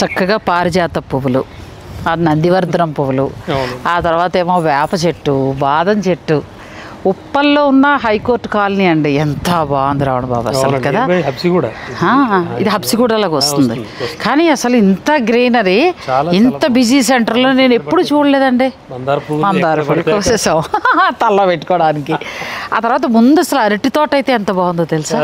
చక్కగా పారిజాత పువ్వులు, ఆ నందివర్ధనం పువ్వులు, ఆ తర్వాత ఏమో వేప చెట్టు, బాదం చెట్టు. ఉప్పల్లో ఉన్న హైకోర్టు కాలనీ అండి, ఎంత బాగుంది రావణ బాబు అసలు కదా. ఇది హబ్సిగూడలాగా వస్తుంది, కానీ అసలు ఇంత గ్రీనరీ, ఇంత బిజీ సెంటర్లో నేను ఎప్పుడు చూడలేదండి. మందార పూలు కోసేసాం తల్ల పెట్టుకోవడానికి. ఆ తర్వాత ముందు అసలు అరటి తోట అయితే ఎంత బాగుందో తెలుసా.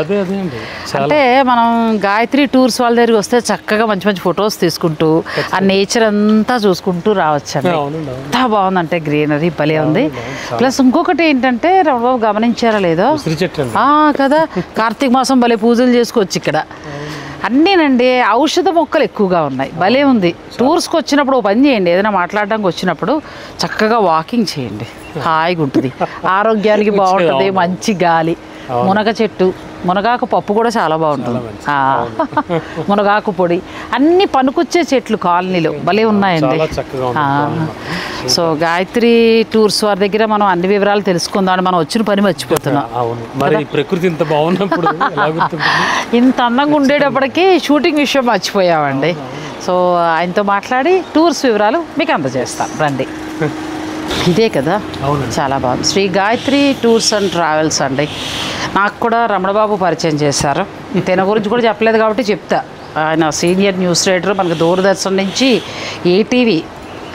అంటే మనం గాయత్రి టూర్స్ వాళ్ళ దగ్గరికి వస్తే చక్కగా మంచి మంచి ఫొటోస్ తీసుకుంటూ ఆ నేచర్ అంతా చూసుకుంటూ రావచ్చండి. ఎంత బాగుందంటే గ్రీనరీ భలే ఉంది. ప్లస్ ఇంకొకటి ఏంటంటే రమణబాబు గమనించారా లేదో కదా, కార్తీక మాసం భలే పూజలు చేసుకోవచ్చు ఇక్కడ. అన్నీనండి ఔషధ మొక్కలు ఎక్కువగా ఉన్నాయి, భలే ఉంది. టూర్స్కి వచ్చినప్పుడు ఓ పని చేయండి, ఏదైనా మాట్లాడడానికి వచ్చినప్పుడు చక్కగా వాకింగ్ చేయండి, హాయిగా ఉంటుంది, ఆరోగ్యానికి బాగుంటుంది, మంచి గాలి. మునగ చెట్టు, మునగాకు పప్పు కూడా చాలా బాగుంటుంది, మునగాకు పొడి, అన్ని పనికొచ్చే చెట్లు కాలనీలో భలే ఉన్నాయండి. సో గాయత్రి టూర్స్ వారి దగ్గర మనం అన్ని వివరాలు తెలుసుకుందాం, మనం వచ్చిన పని మర్చిపోతున్నాం. ప్రకృతి ఇంత బాగున్నప్పుడు ఇంత అందంగా ఉండేటప్పటికీ షూటింగ్ విషయం మర్చిపోయామండి. సో ఆయనతో మాట్లాడి టూర్స్ వివరాలు మీకు అందజేస్తాను రండి. ఇదే కదా, చాలా బాగుంది. Sri Gayatri tours and travels అండి. నాకు కూడా రమణబాబు పరిచయం చేశారు, తన గురించి కూడా చెప్పలేదు కాబట్టి చెప్తా. ఆయన సీనియర్ న్యూస్ రైటర్, మనకు దూరదర్శన్ నుంచి ఏటీవీ,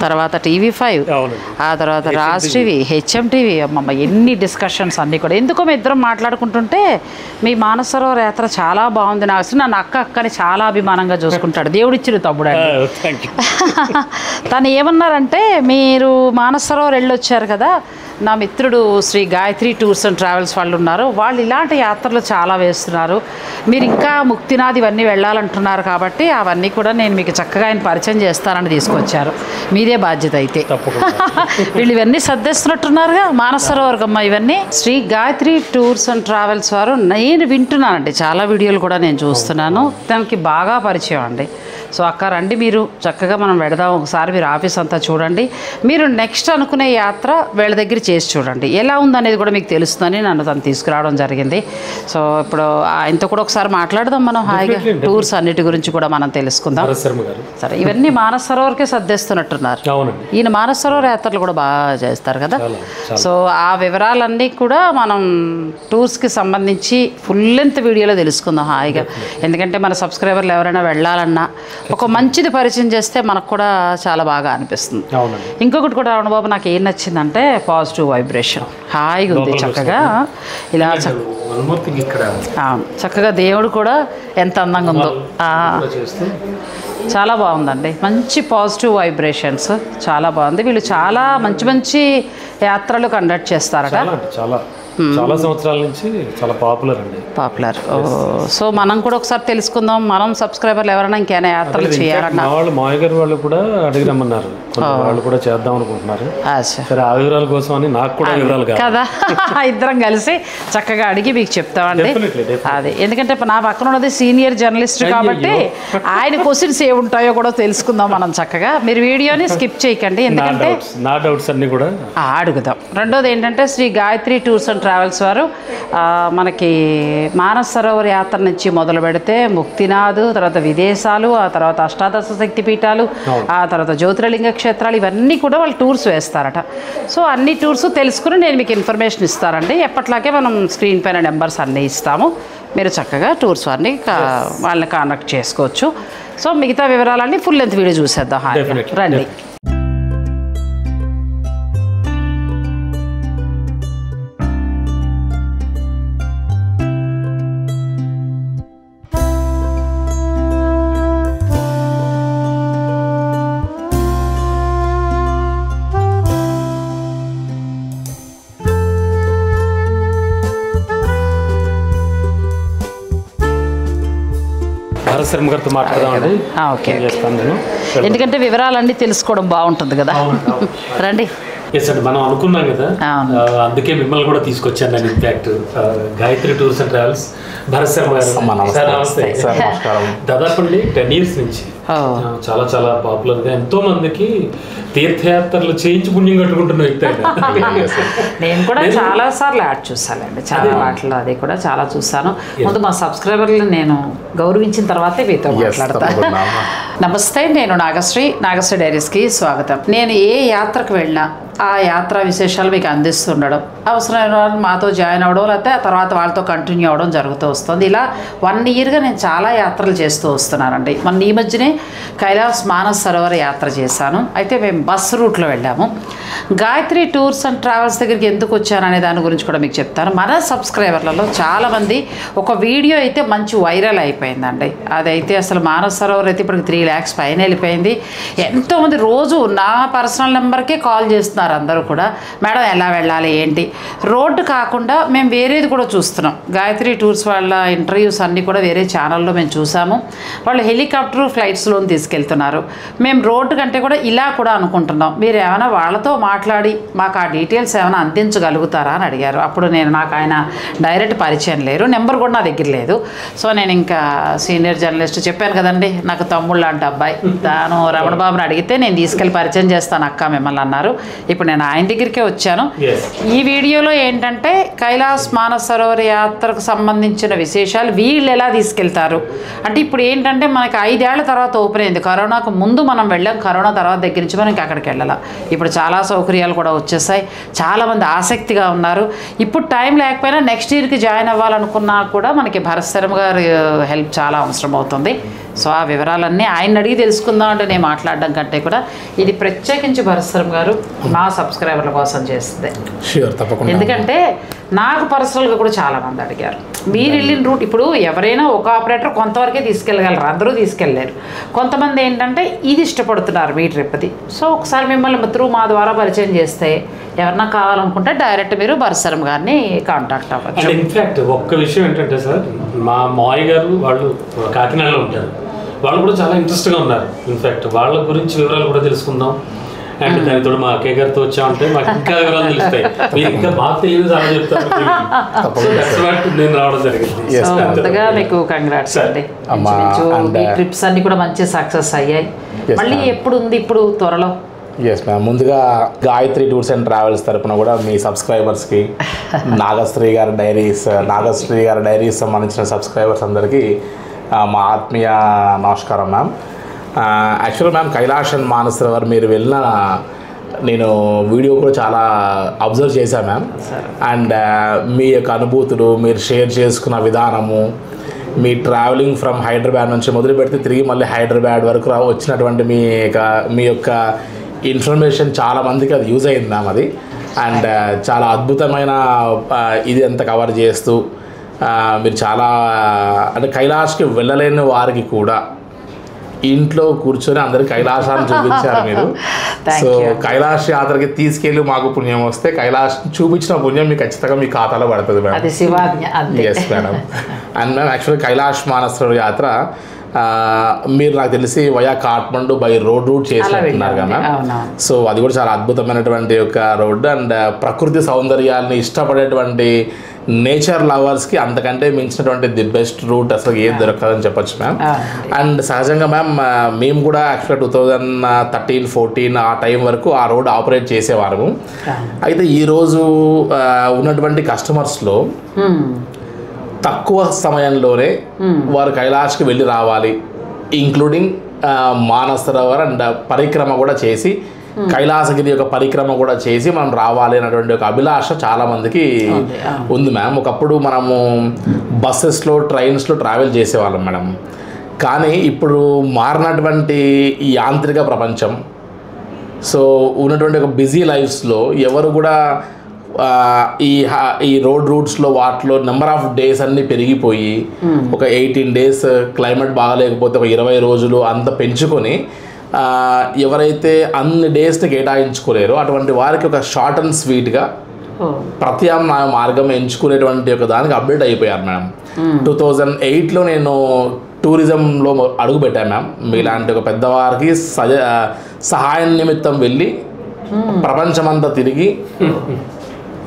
తర్వాత టీవీ5, ఆ తర్వాత రాజ్ టీవీ, హెచ్ఎం టీవీ, అమ్మమ్మ ఎన్ని డిస్కషన్స్ అన్నీ కూడా. ఎందుకో మేము ఇద్దరం మాట్లాడుకుంటుంటే మీ మానస సరోవర్ యాత్ర చాలా బాగుంది, నాకు అసలు నన్ను అక్కని చాలా అభిమానంగా చూసుకుంటాడు, దేవుడిచ్చిన తమ్ముడు అండి. తను ఏమన్నారంటే, మీరు మానస సరోవర్ వెళ్ళొచ్చారు కదా, నా మిత్రుడు Sri Gayatri tours and travels వాళ్ళు ఉన్నారు, వాళ్ళు ఇలాంటి యాత్రలు చాలా వేస్తున్నారు, మీరు ఇంకా ముక్తినాథ్ ఇవన్నీ వెళ్ళాలంటున్నారు కాబట్టి అవన్నీ కూడా నేను మీకు చక్కగా ఆయన పరిచయం చేస్తానని తీసుకొచ్చారు. మీదే బాధ్యత అయితే. వీళ్ళు ఇవన్నీ సర్దేస్తున్నట్టున్నారుగా మానస సరోవర్గమ్మ ఇవన్నీ. Sri Gayatri tours and travels వారు, నేను వింటున్నానండి, చాలా వీడియోలు కూడా నేను చూస్తున్నాను, తనకి బాగా పరిచయం అండి. సో అక్క రండి, మీరు చక్కగా మనం వెడదాం, ఒకసారి మీరు ఆఫీస్ అంతా చూడండి, మీరు నెక్స్ట్ అనుకునే యాత్ర వీళ్ళ దగ్గర చేసి చూడండి, ఎలా ఉందనేది కూడా మీకు తెలుస్తుందని నన్ను తను తీసుకురావడం జరిగింది. సో ఇప్పుడు ఆయనతో కూడా ఒకసారి మాట్లాడదాం మనం హాయిగా, టూర్స్ అన్నిటి గురించి కూడా మనం తెలుసుకుందాం. సరే, ఇవన్నీ మానస సరోవర్కే సర్దేస్తున్నట్టున్నారు. ఈయన మానస సరోవర్ యాత్రలు కూడా బాగా చేస్తారు కదా. సో ఆ వివరాలన్నీ కూడా మనం టూర్స్కి సంబంధించి ఫుల్ లెంత్ వీడియోలో తెలుసుకుందాం హాయిగా. ఎందుకంటే మన సబ్స్క్రైబర్లు ఎవరైనా వెళ్ళాలన్నా ఒక మంచిది పరిచయం చేస్తే మనకు కూడా చాలా బాగా అనిపిస్తుంది. ఇంకొకటి కూడా రమణబాబు నాకు ఏం నచ్చిందంటే పాజిటివ్ వైబ్రేషన్, హాయిగా ఉంది చక్కగా ఇలా చక్కగా దేవుడు కూడా ఎంత అందంగా ఉందో, చాలా బాగుందండి. మంచి పాజిటివ్ వైబ్రేషన్స్, చాలా బాగుంది. వీళ్ళు చాలా మంచి మంచి యాత్రలు కండక్ట్ చేస్తారట, చాలా సంవత్సరాల నుంచి చాలా పాపులర్ అండి, పాపులర్. సో మనం కూడా ఒకసారి తెలుసుకుందాం, మనం సబ్స్క్రైబర్లు ఎవరైనా ఇంకేమైనా యాత్రలు చేయాలన్నా వాళ్ళు మాయ గారు వాళ్ళు కూడా అడిగి రమ్మన్నారు, వాళ్ళు కూడా చేద్దాం అనుకుంటున్నారు. సరే, ఆ వివరాల కోసం అని నాకు కూడా వివరాలు కదా, ఇద్దరం కలిసి చక్కగా అడిగి మీకు చెప్తామండి. అది ఎందుకంటే నా పక్కన ఉన్నది సీనియర్ జర్నలిస్ట్ కాబట్టి ఆయన క్వశ్చన్స్ ఏముంటాయో కూడా తెలుసుకుందాం మనం చక్కగా. మీరు వీడియోని స్కిప్ చేయకండి, ఎందుకంటే నా డౌట్స్ అన్ని కూడా అడుగుదాం. రెండోది ఏంటంటే Sri Gayatri tours and travels వారు మనకి మానస సరోవర్ యాత్ర నుంచి మొదలు పెడితే ముక్తినాథ్, తర్వాత విదేశాలు, ఆ తర్వాత అష్టాదశ శక్తి పీఠాలు, ఆ తర్వాత జ్యోతిర్లింగ క్షేత్రాలు, ఇవన్నీ కూడా వాళ్ళు టూర్స్ వేస్తారట. సో అన్ని టూర్స్ తెలుసుకుని నేను మీకు ఇన్ఫర్మేషన్ ఇస్తానండి. ఎప్పట్లాగే మనం స్క్రీన్ పైన నెంబర్స్ అన్నీ ఇస్తాము, మీరు చక్కగా టూర్స్ వారిని వాళ్ళని కాంటాక్ట్ చేసుకోవచ్చు. సో మిగతా వివరాలన్నీ ఫుల్ లెంత్ వీడియో చూసేద్దాం రండి. శర్మ గారితో మాట్లాడదామండి. ఓకే, ఎందుకంటే వివరాలన్నీ తెలుసుకోవడం బాగుంటుంది కదా. రండి. ఎస్ అండి, మనం అనుకున్నాం కదా, అందుకే మిమ్మల్ని కూడా తీసుకొచ్చాను నేను. In fact Gayatri tours and travels Bharat Sharma గారు, దాదాపు 10 years నుంచి చాలా చాలా పాపులర్ గా ఎంతో మందికి తీర్థయాత్రలు చేయించి పుణ్యం కట్టుకుంటున్న వ్యక్తి. నేను కూడా చాలా సార్లు యాడ్ చూసానండి, చాలా వాటిలో అది కూడా చాలా చూసాను. ముందు మా సబ్స్క్రైబర్లు నేను గౌరవించిన తర్వాతే మీతో మాట్లాడతాను. నమస్తే, నేను నాగశ్రీ డైరీస్కి స్వాగతం. నేను ఏ యాత్రకు వెళ్ళినా ఆ యాత్రా విశేషాలు మీకు అందిస్తుండడం, అవసరమైన వాళ్ళు మాతో జాయిన్ అవ్వడం, లేకపోతే ఆ తర్వాత వాళ్ళతో కంటిన్యూ అవ్వడం జరుగుతూ వస్తుంది. ఇలా 1 ఇయర్గా నేను చాలా యాత్రలు చేస్తూ వస్తున్నానండి. మన ఈ మధ్యనే కైలాస్ మానస్ సరోవర్ యాత్ర చేశాను. అయితే మేము బస్ రూట్లో వెళ్ళాము. గాయత్రి టూర్స్ అండ్ ట్రావెల్స్ దగ్గరికి ఎందుకు వచ్చాను అనే దాని గురించి కూడా మీకు చెప్తాను. మన సబ్స్క్రైబర్లలో చాలామంది ఒక వీడియో అయితే మంచి వైరల్ అయిపోయిందండి. అదైతే అసలు మానస్ సరోవర్ అయితే ఇప్పటికి 3 lakhs పైన వెళ్ళిపోయింది. ఎంతోమంది రోజు నా పర్సనల్ నెంబర్కే కాల్ చేస్తున్నారు అందరూ కూడా, మేడం ఎలా వెళ్ళాలి ఏంటి. రోడ్డు కాకుండా మేము వేరేది కూడా చూస్తున్నాం. గాయత్రి టూర్స్ వాళ్ళ ఇంటర్వ్యూస్ అన్నీ కూడా వేరే ఛానల్లో మేము చూసాము. వాళ్ళు హెలికాప్టర్ ఫ్లైట్స్లో తీసుకెళ్తున్నారు. మేము రోడ్డు కంటే కూడా ఇలా కూడా అనుకుంటున్నాం. మీరు ఏమైనా వాళ్ళతో మాట్లాడి మాకు ఆ డీటెయిల్స్ ఏమైనా అందించగలుగుతారా అని అడిగారు. అప్పుడు నాకు ఆయన డైరెక్ట్ పరిచయం లేరు, నెంబర్ కూడా నా దగ్గర లేదు. సో నేను ఇంకా సీనియర్ జర్నలిస్ట్ చెప్పాను కదండి, నాకు తమ్ముళ్ళు లాంటి అబ్బాయి, తాను రమణ బాబుని అడిగితే నేను తీసుకెళ్ళి పరిచయం చేస్తాను అక్క మిమ్మల్ని అన్నారు. ఇప్పుడు నేను ఆయన దగ్గరికే వచ్చాను. ఈ వీడియోలో ఏంటంటే కైలాస్ మానస్ సరోవర్ యాత్రకు సంబంధించిన విశేషాలు, వీళ్ళు ఎలా తీసుకెళ్తారు అంటే, ఇప్పుడు ఏంటంటే మనకి 5 ఏళ్ల తర్వాత ఓపెన్ అయింది. కరోనాకు ముందు మనం వెళ్ళాం, కరోనా తర్వాత దగ్గర నుంచి మనం అక్కడికి వెళ్ళాలి. ఇప్పుడు చాలా సౌకర్యాలు కూడా వచ్చేసాయి, చాలామంది ఆసక్తిగా ఉన్నారు. ఇప్పుడు టైం లేకపోయినా నెక్స్ట్ ఇయర్కి జాయిన్ అవ్వాలనుకున్నా కూడా మనకి భరత్ శర్మ గారి హెల్ప్ చాలా అవసరం అవుతుంది. సో ఆ వివరాలన్నీ ఆయన అడిగి తెలుసుకుందాం అంటే నేను మాట్లాడడం కంటే కూడా ఇది ప్రత్యేకించి భరత్ శర్మ గారు మా సబ్స్క్రైబర్ల కోసం చేస్తుంది. ఎందుకంటే నాకు పర్సనల్గా కూడా చాలామంది అడిగారు, మీరు వెళ్ళిన రూట్. ఇప్పుడు ఎవరైనా ఒక ఆపరేటర్ కొంతవరకే తీసుకెళ్ళగలరు, అందరూ తీసుకెళ్ళలేరు. కొంతమంది ఏంటంటే ఇది ఇష్టపడుతున్నారు మీ ట్రిప్ది. సో ఒకసారి మిమ్మల్ని త్రూ మా ద్వారా పరిచయం చేస్తే ఎవరన్నా కావాలనుకుంటే డైరెక్ట్ మీరు భరత్ శర్మ గారిని కాంటాక్ట్ అవ్వచ్చు. ఇన్ఫ్యాక్ట్ ఒక్క విషయం ఏంటంటే సార్, మా మావయ్య గారు వాళ్ళు కాకినాడలో ఉంటారు, వాళ్ళు కూడా చాలా ఇంట్రెస్ట్గా ఉన్నారు. ఇన్ఫ్యాక్ట్ వాళ్ళ గురించి వివరాలు కూడా తెలుసుకుందాం. అండ్ దానితో మా అక్కయ్య గారితో వచ్చామంటే మాకు ఇంకా వివరాలు తెలుస్తాయి. మీరు ఇంకా బాగా తెలియదు చాలా చెప్తారు. నేను రావడం జరిగింది. ముందుగా మీకు కంగ్రాట్స్ అండి. మీ ట్రిప్స్ అన్ని కూడా మంచి సక్సెస్ అయ్యాయి. మళ్ళీ ఎప్పుడు ఉంది ఇప్పుడు త్వరలో? Yes ma'am. ముందుగా గాయత్రి టూర్స్ అండ్ ట్రావెల్స్ తరపున కూడా మీ సబ్స్క్రైబర్స్కి, నాగశ్రీ గారి డైరీస్ సంబంధించిన సబ్స్క్రైబర్స్ అందరికీ మా ఆత్మీయ నమస్కారం మ్యామ్. యాక్చువల్గా మ్యామ్ కైలాష్ అండ్ మానస్ సరోవర్ మీరు వెళ్ళిన నేను వీడియో కూడా చాలా అబ్జర్వ్ చేశాను మ్యామ్. అండ్ మీ యొక్క అనుభూతులు, మీరు షేర్ చేసుకున్న విధానము, మీ ట్రావెలింగ్ ఫ్రమ్ హైదరాబాద్ నుంచి మొదలు పెడితే తిరిగి మళ్ళీ హైదరాబాద్ వరకు వచ్చినటువంటి మీ యొక్క ఇన్ఫర్మేషన్ చాలా మందికి అది యూజ్ అయింది మ్యామ్ అది. అండ్ చాలా అద్భుతమైన ఇది అంతా కవర్ చేస్తూ మీరు చాలా అంటే కైలాష్కి వెళ్ళలేని వారికి కూడా ఇంట్లో కూర్చొని అందరికి కైలాసాన్ని చూపించారు మీరు. సో కైలాష్ యాత్రకి తీసుకెళ్ళి మాకు పుణ్యం వస్తే కైలాష్ చూపించిన పుణ్యం మీకు ఖచ్చితంగా మీ ఖాతాలో పడుతుంది madam. Yes madam. And ma'am actually Kailash Manas Sarovar యాత్ర మీరు నాకు తెలిసి via Kathmandu by road route చేసినట్టున్నారు కదా. సో అది కూడా చాలా అద్భుతమైనటువంటి ఒక రోడ్డు. అండ్ ప్రకృతి సౌందర్యాన్ని ఇష్టపడేటువంటి నేచర్ లవర్స్కి అంతకంటే మించినటువంటి ది బెస్ట్ రూట్ అసలు ఏది దొరకదని చెప్పొచ్చు మ్యామ్. అండ్ సహజంగా మ్యామ్ మేము కూడా యాక్చువల్గా 2013-14 ఆ టైం వరకు ఆ రోడ్ ఆపరేట్ చేసేవారు. అయితే ఈరోజు ఉన్నటువంటి కస్టమర్స్లో తక్కువ సమయంలోనే వారు కైలాష్కి వెళ్ళి రావాలి, ఇంక్లూడింగ్ మానస్ సరోవర్ అండ్ పరిక్రమ కూడా చేసి, కైలాసగిరి యొక్క పరిక్రమ కూడా చేసి మనం రావాలి అనేటువంటి ఒక అభిలాష చాలామందికి ఉంది మ్యామ్. ఒకప్పుడు మనము బస్సెస్లో, ట్రైన్స్లో ట్రావెల్ చేసేవాళ్ళం మేడం. కానీ ఇప్పుడు మారినటువంటి ఈ యాంత్రిక ప్రపంచం, సో ఉన్నటువంటి ఒక బిజీ లైఫ్స్లో ఎవరు కూడా ఈ రోడ్ రూట్స్లో వాటిలో నెంబర్ ఆఫ్ డేస్ అన్నీ పెరిగిపోయి ఒక 18 days క్లైమేట్ బాగాలేకపోతే ఒక 20 రోజులు అంత పెంచుకొని ఎవరైతే అన్ని డేస్ని కేటాయించుకోలేరో అటువంటి వారికి ఒక షార్ట్ అండ్ స్వీట్గా ప్రత్యామ్నాయ మార్గం ఎంచుకునేటువంటి ఒక దానికి అప్డేట్ అయిపోయారు మేడం. 2008లో నేను టూరిజంలో అడుగుపెట్టాను మ్యామ్. మీలాంటి ఒక పెద్దవారికి సహాయం నిమిత్తం వెళ్ళి ప్రపంచమంతా తిరిగి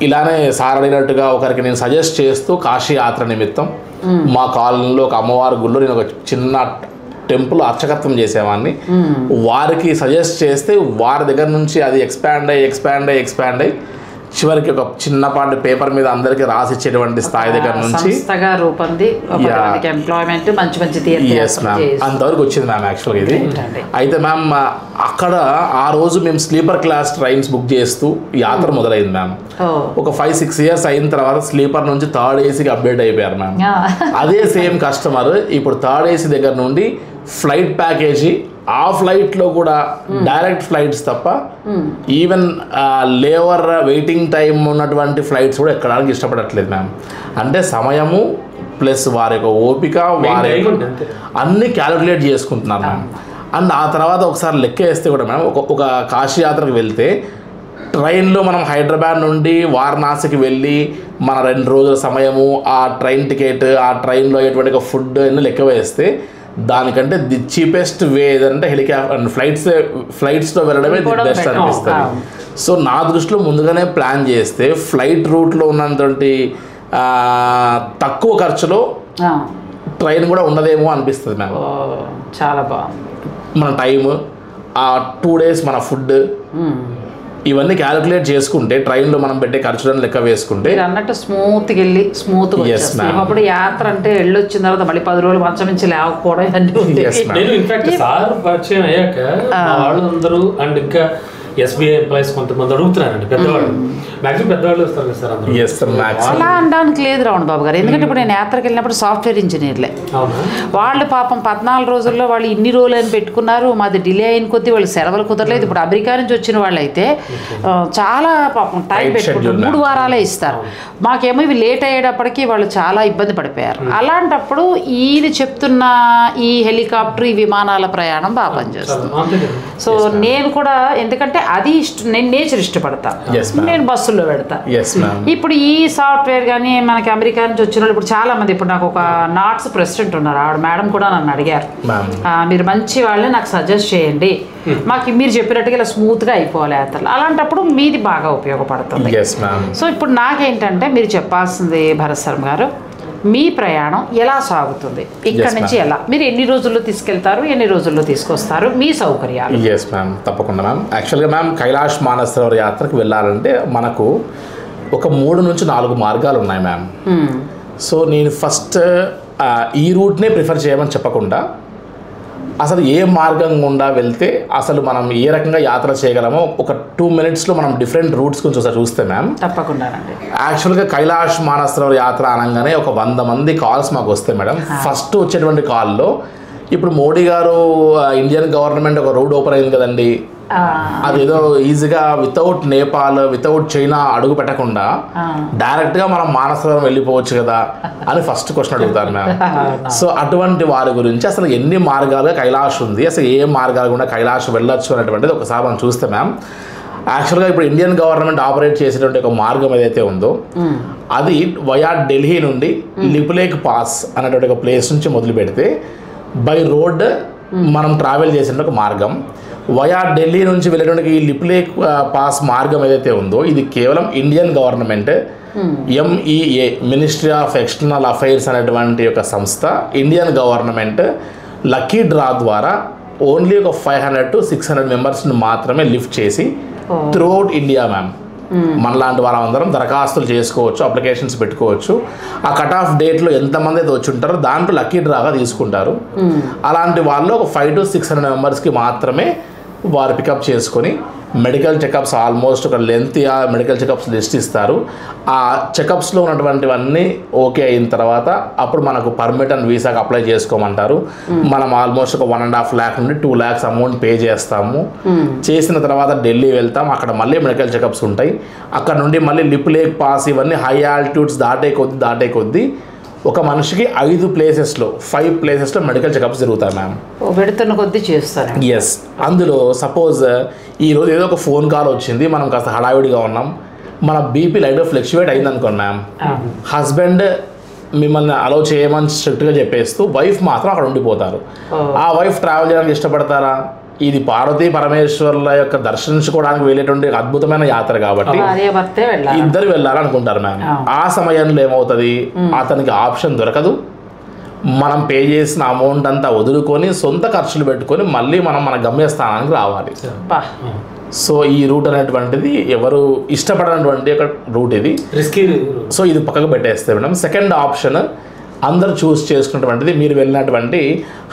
ఇలానే సార్ అడిగినట్టుగా ఒకరికి నేను సజెస్ట్ చేస్తూ కాశీ యాత్ర నిమిత్తం మా కాలనీలో ఒక అమ్మవారి గుళ్ళో నేను ఒక చిన్న టెంపుల్ అర్చకత్వం చేసేవాడిని. వారికి సజెస్ట్ చేస్తే వారి దగ్గర నుంచి అది ఎక్స్పాండ్ అయ్యి చివరికి ఒక చిన్నపాటి పేపర్ మీద అందరికి రాసిచ్చేటువంటి స్థాయి దగ్గర నుంచి ఎంప్లాయ్మెంట్ మంచి అంతవరకు వచ్చింది మ్యామ్. యాక్చువల్గా ఇది అయితే మ్యామ్ అక్కడ ఆ రోజు మేము స్లీపర్ క్లాస్ ట్రైన్స్ బుక్ చేస్తూ యాత్ర మొదలైంది మ్యామ్. ఒక 5-6 years అయిన తర్వాత స్లీపర్ నుంచి థర్డ్ ఏసీకి అప్డేట్ అయిపోయారు మ్యామ్. అదే సేమ్ కస్టమర్ ఇప్పుడు థర్డ్ ఏసీ దగ్గర నుండి ఫ్లైట్ ప్యాకేజీ, ఆ ఫ్లైట్లో కూడా డైరెక్ట్ ఫ్లైట్స్ తప్ప ఈవెన్ లేవర్ వెయిటింగ్ టైం ఉన్నటువంటి ఫ్లైట్స్ కూడా ఎక్కడానికి ఇష్టపడట్లేదు మ్యామ్. అంటే సమయము ప్లస్ వారి యొక్క ఓపిక వారి అన్నీ క్యాలిక్యులేట్ చేసుకుంటున్నారు మ్యామ్. అండ్ ఆ తర్వాత ఒకసారి లెక్క వేస్తే కూడా మ్యామ్ ఒక కాశీ యాత్రకు వెళ్తే ట్రైన్లో మనం హైదరాబాద్ నుండి వారణాసికి వెళ్ళి మన 2 రోజుల సమయము, ఆ ట్రైన్ టికెట్, ఆ ట్రైన్లో అయ్యేటువంటి ఫుడ్ అన్నీ లెక్క వేస్తే దానికంటే ది చీపెస్ట్ వే ఏదంటే ఫ్లైట్స్లో వెళ్ళడమే ది బెస్ట్ అనిపిస్తుంది. సో నా దృష్టిలో ముందుగానే ప్లాన్ చేస్తే ఫ్లైట్ రూట్లో ఉన్నటువంటి తక్కువ ఖర్చులో ట్రైన్ కూడా ఉన్నదేమో అనిపిస్తుంది మ్యామ్. చాలా బాగుంది. మన టైము, ఆ 2 days మన ఫుడ్, ఇవన్నీ క్యాలిక్యులేట్ చేసుకుంటే ట్రైన్లో మనం పెట్టే ఖర్చులను లెక్క వేసుకుంటే అన్నట్టు స్మూత్గా వెళ్ళి అప్పుడు యాత్ర అంటే వెళ్ళొచ్చిన తర్వాత మళ్ళీ 10 రోజులు మంచం నుంచి లేకపోవడం ఇవన్నీ ఉంది. నేను ఇన్ఫాక్ట్ సార్ పరిచయం అయ్యాక వాళ్ళందరూ అండ్ ఇంకా ఎస్బీఐ ఎంప్లాయీస్ కొంతమంది అడుగుతున్నారండి, పెద్దవాళ్ళు మ్యాక్సిమం పెద్దవాళ్ళు వస్తారు కదా సార్ అందరూ. అలా అనడానికి లేదు రావణ్ బాబు గారు, ఎందుకంటే ఇప్పుడు నేను యాత్రకి వెళ్ళినప్పుడు సాఫ్ట్వేర్ ఇంజనీర్లే వాళ్ళు పాపం 14 రోజుల్లో వాళ్ళు ఇన్ని రోజులు అని పెట్టుకున్నారు. మాది డిలే అయిన కొద్దీ వాళ్ళు సెలవులు కుదరలేదు. ఇప్పుడు అమెరికా నుంచి వచ్చిన వాళ్ళు అయితే చాలా పాపం టైం పెట్టుకుంటారు, 3 వారాలే ఇస్తారు. మాకేమో ఇవి లేట్ అయ్యేటప్పటికి వాళ్ళు చాలా ఇబ్బంది పడిపోయారు. అలాంటప్పుడు ఈయన చెప్తున్న ఈ హెలికాప్టర్, ఈ విమానాల ప్రయాణం బాగా పనిచేస్తుంది. సో నేను కూడా ఎందుకంటే అది నేను నేచర్ ఇష్టపడతా, నేను బస్సుల్లో పెడతా. ఇప్పుడు ఈ సాఫ్ట్వేర్ కానీ మనకి అమెరికా నుంచి వచ్చిన వాళ్ళు ఇప్పుడు చాలా మంది, ఇప్పుడు నాకు ఒక నాట్స్ ప్రెసిడెంట్ ఉన్నారు, ఆవిడ మేడం కూడా నన్ను అడిగారు, మీరు మంచి వాళ్ళని నాకు సజెస్ట్ చేయండి, మాకు మీరు చెప్పినట్టుగా ఇలా స్మూత్గా అయిపోవాలి యాత్రలు. అలాంటప్పుడు మీది బాగా ఉపయోగపడుతుంది. సో ఇప్పుడు నాకేంటంటే మీరు చెప్పాల్సింది భరత్ శర్మ గారు, మీ ప్రయాణం ఎలా సాగుతుంది, ఇక్కడ నుంచి ఎలా, మీరు ఎన్ని రోజుల్లో తీసుకెళ్తారు, ఎన్ని రోజుల్లో తీసుకొస్తారు, మీ సౌకర్యాలు? ఎస్ మ్యామ్, తప్పకుండా మ్యామ్. యాక్చువల్గా మ్యామ్ కైలాష్ మానసరోవర్ యాత్రకు వెళ్ళాలంటే మనకు ఒక 3 నుంచి 4 మార్గాలు ఉన్నాయి మ్యామ్. సో నేను ఫస్ట్ ఈ రూట్నే ప్రిఫర్ చేయమని చెప్పకుండా అసలు ఏ మార్గం గుండా వెళ్తే అసలు మనం ఏ రకంగా యాత్ర చేయగలమో ఒక 2 minutesలో మనం డిఫరెంట్ రూట్స్ గురించి ఒకసారి చూస్తే మ్యామ్. తప్పకుండా. యాక్చువల్గా కైలాష్ మానసరోవర్ యాత్ర అనగానే ఒక 100 మంది కాల్స్ మాకు వస్తాయి మేడం. ఫస్ట్ వచ్చేటువంటి కాల్లో ఇప్పుడు మోడీ గారు ఇండియన్ గవర్నమెంట్ ఒక రోడ్ ఓపెన్ అయింది కదండి, అదేదో ఈజీగా వితౌట్ నేపాల్, వితౌట్ చైనా అడుగు పెట్టకుండా డైరెక్ట్గా మనం మానసరోవరం వెళ్ళిపోవచ్చు కదా అని ఫస్ట్ క్వశ్చన్ అడుగుతారు మ్యామ్. సో అటువంటి వారి గురించి అసలు ఎన్ని మార్గాలుగా కైలాష్ ఉంది, అసలు ఏ మార్గాలు కూడా కైలాష్ వెళ్ళొచ్చు అనేటువంటిది ఒకసారి మనం చూస్తే మ్యామ్, యాక్చువల్గా ఇప్పుడు ఇండియన్ గవర్నమెంట్ ఆపరేట్ చేసేటువంటి ఒక మార్గం ఏదైతే ఉందో అది వయా ఢిల్లీ నుండి లిపులేక్ పాస్ అనేటువంటి ఒక ప్లేస్ నుంచి మొదలు పెడితే బై రోడ్ మనం ట్రావెల్ చేసిన ఒక మార్గం. వయా ఢిల్లీ నుంచి వెళ్ళేటువంటి ఈ లిపులేక్ పాస్ మార్గం ఏదైతే ఉందో ఇది కేవలం Indian government MEA ministry of external affairs అనేటువంటి ఒక సంస్థ ఇండియన్ గవర్నమెంట్ లక్కీ డ్రా ద్వారా ఓన్లీ ఒక 500 to 600 మెంబర్స్ని మాత్రమే లిఫ్ట్ చేసి త్రూఅవుట్ ఇండియా మ్యామ్ మనలాంటి వాళ్ళందరం దరఖాస్తులు చేసుకోవచ్చు, అప్లికేషన్స్ పెట్టుకోవచ్చు. ఆ కట్ ఆఫ్ డేట్లో ఎంతమంది అయితే వచ్చి ఉంటారో దాంట్లో లక్కీ డ్రాగా తీసుకుంటారు. అలాంటి వాళ్ళు ఒక 500 to 600 మెంబర్స్కి మాత్రమే వారు పికప్ చేసుకొని మెడికల్ చెకప్స్ ఆల్మోస్ట్ ఒక లెంత్ మెడికల్ చెకప్స్ లిస్ట్ ఇస్తారు. ఆ చెకప్స్లో ఉన్నటువంటివన్నీ ఓకే అయిన తర్వాత అప్పుడు మనకు పర్మిట్ అండ్ వీసాకి అప్లై చేసుకోమంటారు. మనం ఆల్మోస్ట్ ఒక 1.5 lakh నుండి 2 lakhs అమౌంట్ పే చేస్తాము. చేసిన తర్వాత ఢిల్లీ వెళ్తాం, అక్కడ మళ్ళీ మెడికల్ చెకప్స్ ఉంటాయి. అక్కడ నుండి మళ్ళీ లిపులేక్ పాస్ ఇవన్నీ హై ఆల్టిట్యూడ్స్ దాటే కొద్దీ ఒక మనిషికి 5 ప్లేసెస్లో మెడికల్ చెకప్స్ జరుగుతాయి మ్యామ్. పెడుతున్న కొద్దీ చేస్తారు. ఎస్, అందులో సపోజ్ ఈరోజు ఏదో ఒక ఫోన్ కాల్ వచ్చింది, మనం కాస్త హడావిడిగా ఉన్నాం, మన బీపీ లైట్గా ఫ్లక్చువేట్ అయింది అనుకోండి మ్యామ్, హస్బెండ్ మిమ్మల్ని అలౌ చేయమని స్ట్రిక్ట్గా చెప్పేస్తూ వైఫ్ మాత్రం అక్కడ ఉండిపోతారు. ఆ వైఫ్ ట్రావెల్ చేయడానికి ఇష్టపడతారా? ఇది పార్వతీ పరమేశ్వర్ల యొక్క దర్శించుకోవడానికి వెళ్ళేటువంటి అద్భుతమైన యాత్ర కాబట్టి ఇద్దరు వెళ్ళాలనుకుంటారు మ్యామ్. ఆ సమయంలో ఏమవుతుంది, అతనికి ఆప్షన్ దొరకదు, మనం పే చేసిన అమౌంట్ అంతా వదులుకొని సొంత ఖర్చులు పెట్టుకొని మళ్ళీ మనం మన గమ్యస్థానానికి రావాలి. సో ఈ రూట్ అనేటువంటిది ఎవరు ఇష్టపడనటువంటి ఒక రూట్ ఇది, రిస్కీ. సో ఇది పక్కకు పెట్టేస్తే మేడం. సెకండ్ ఆప్షన్ అందరూ చూస్ చేసుకున్నటువంటిది మీరు వెళ్ళినటువంటి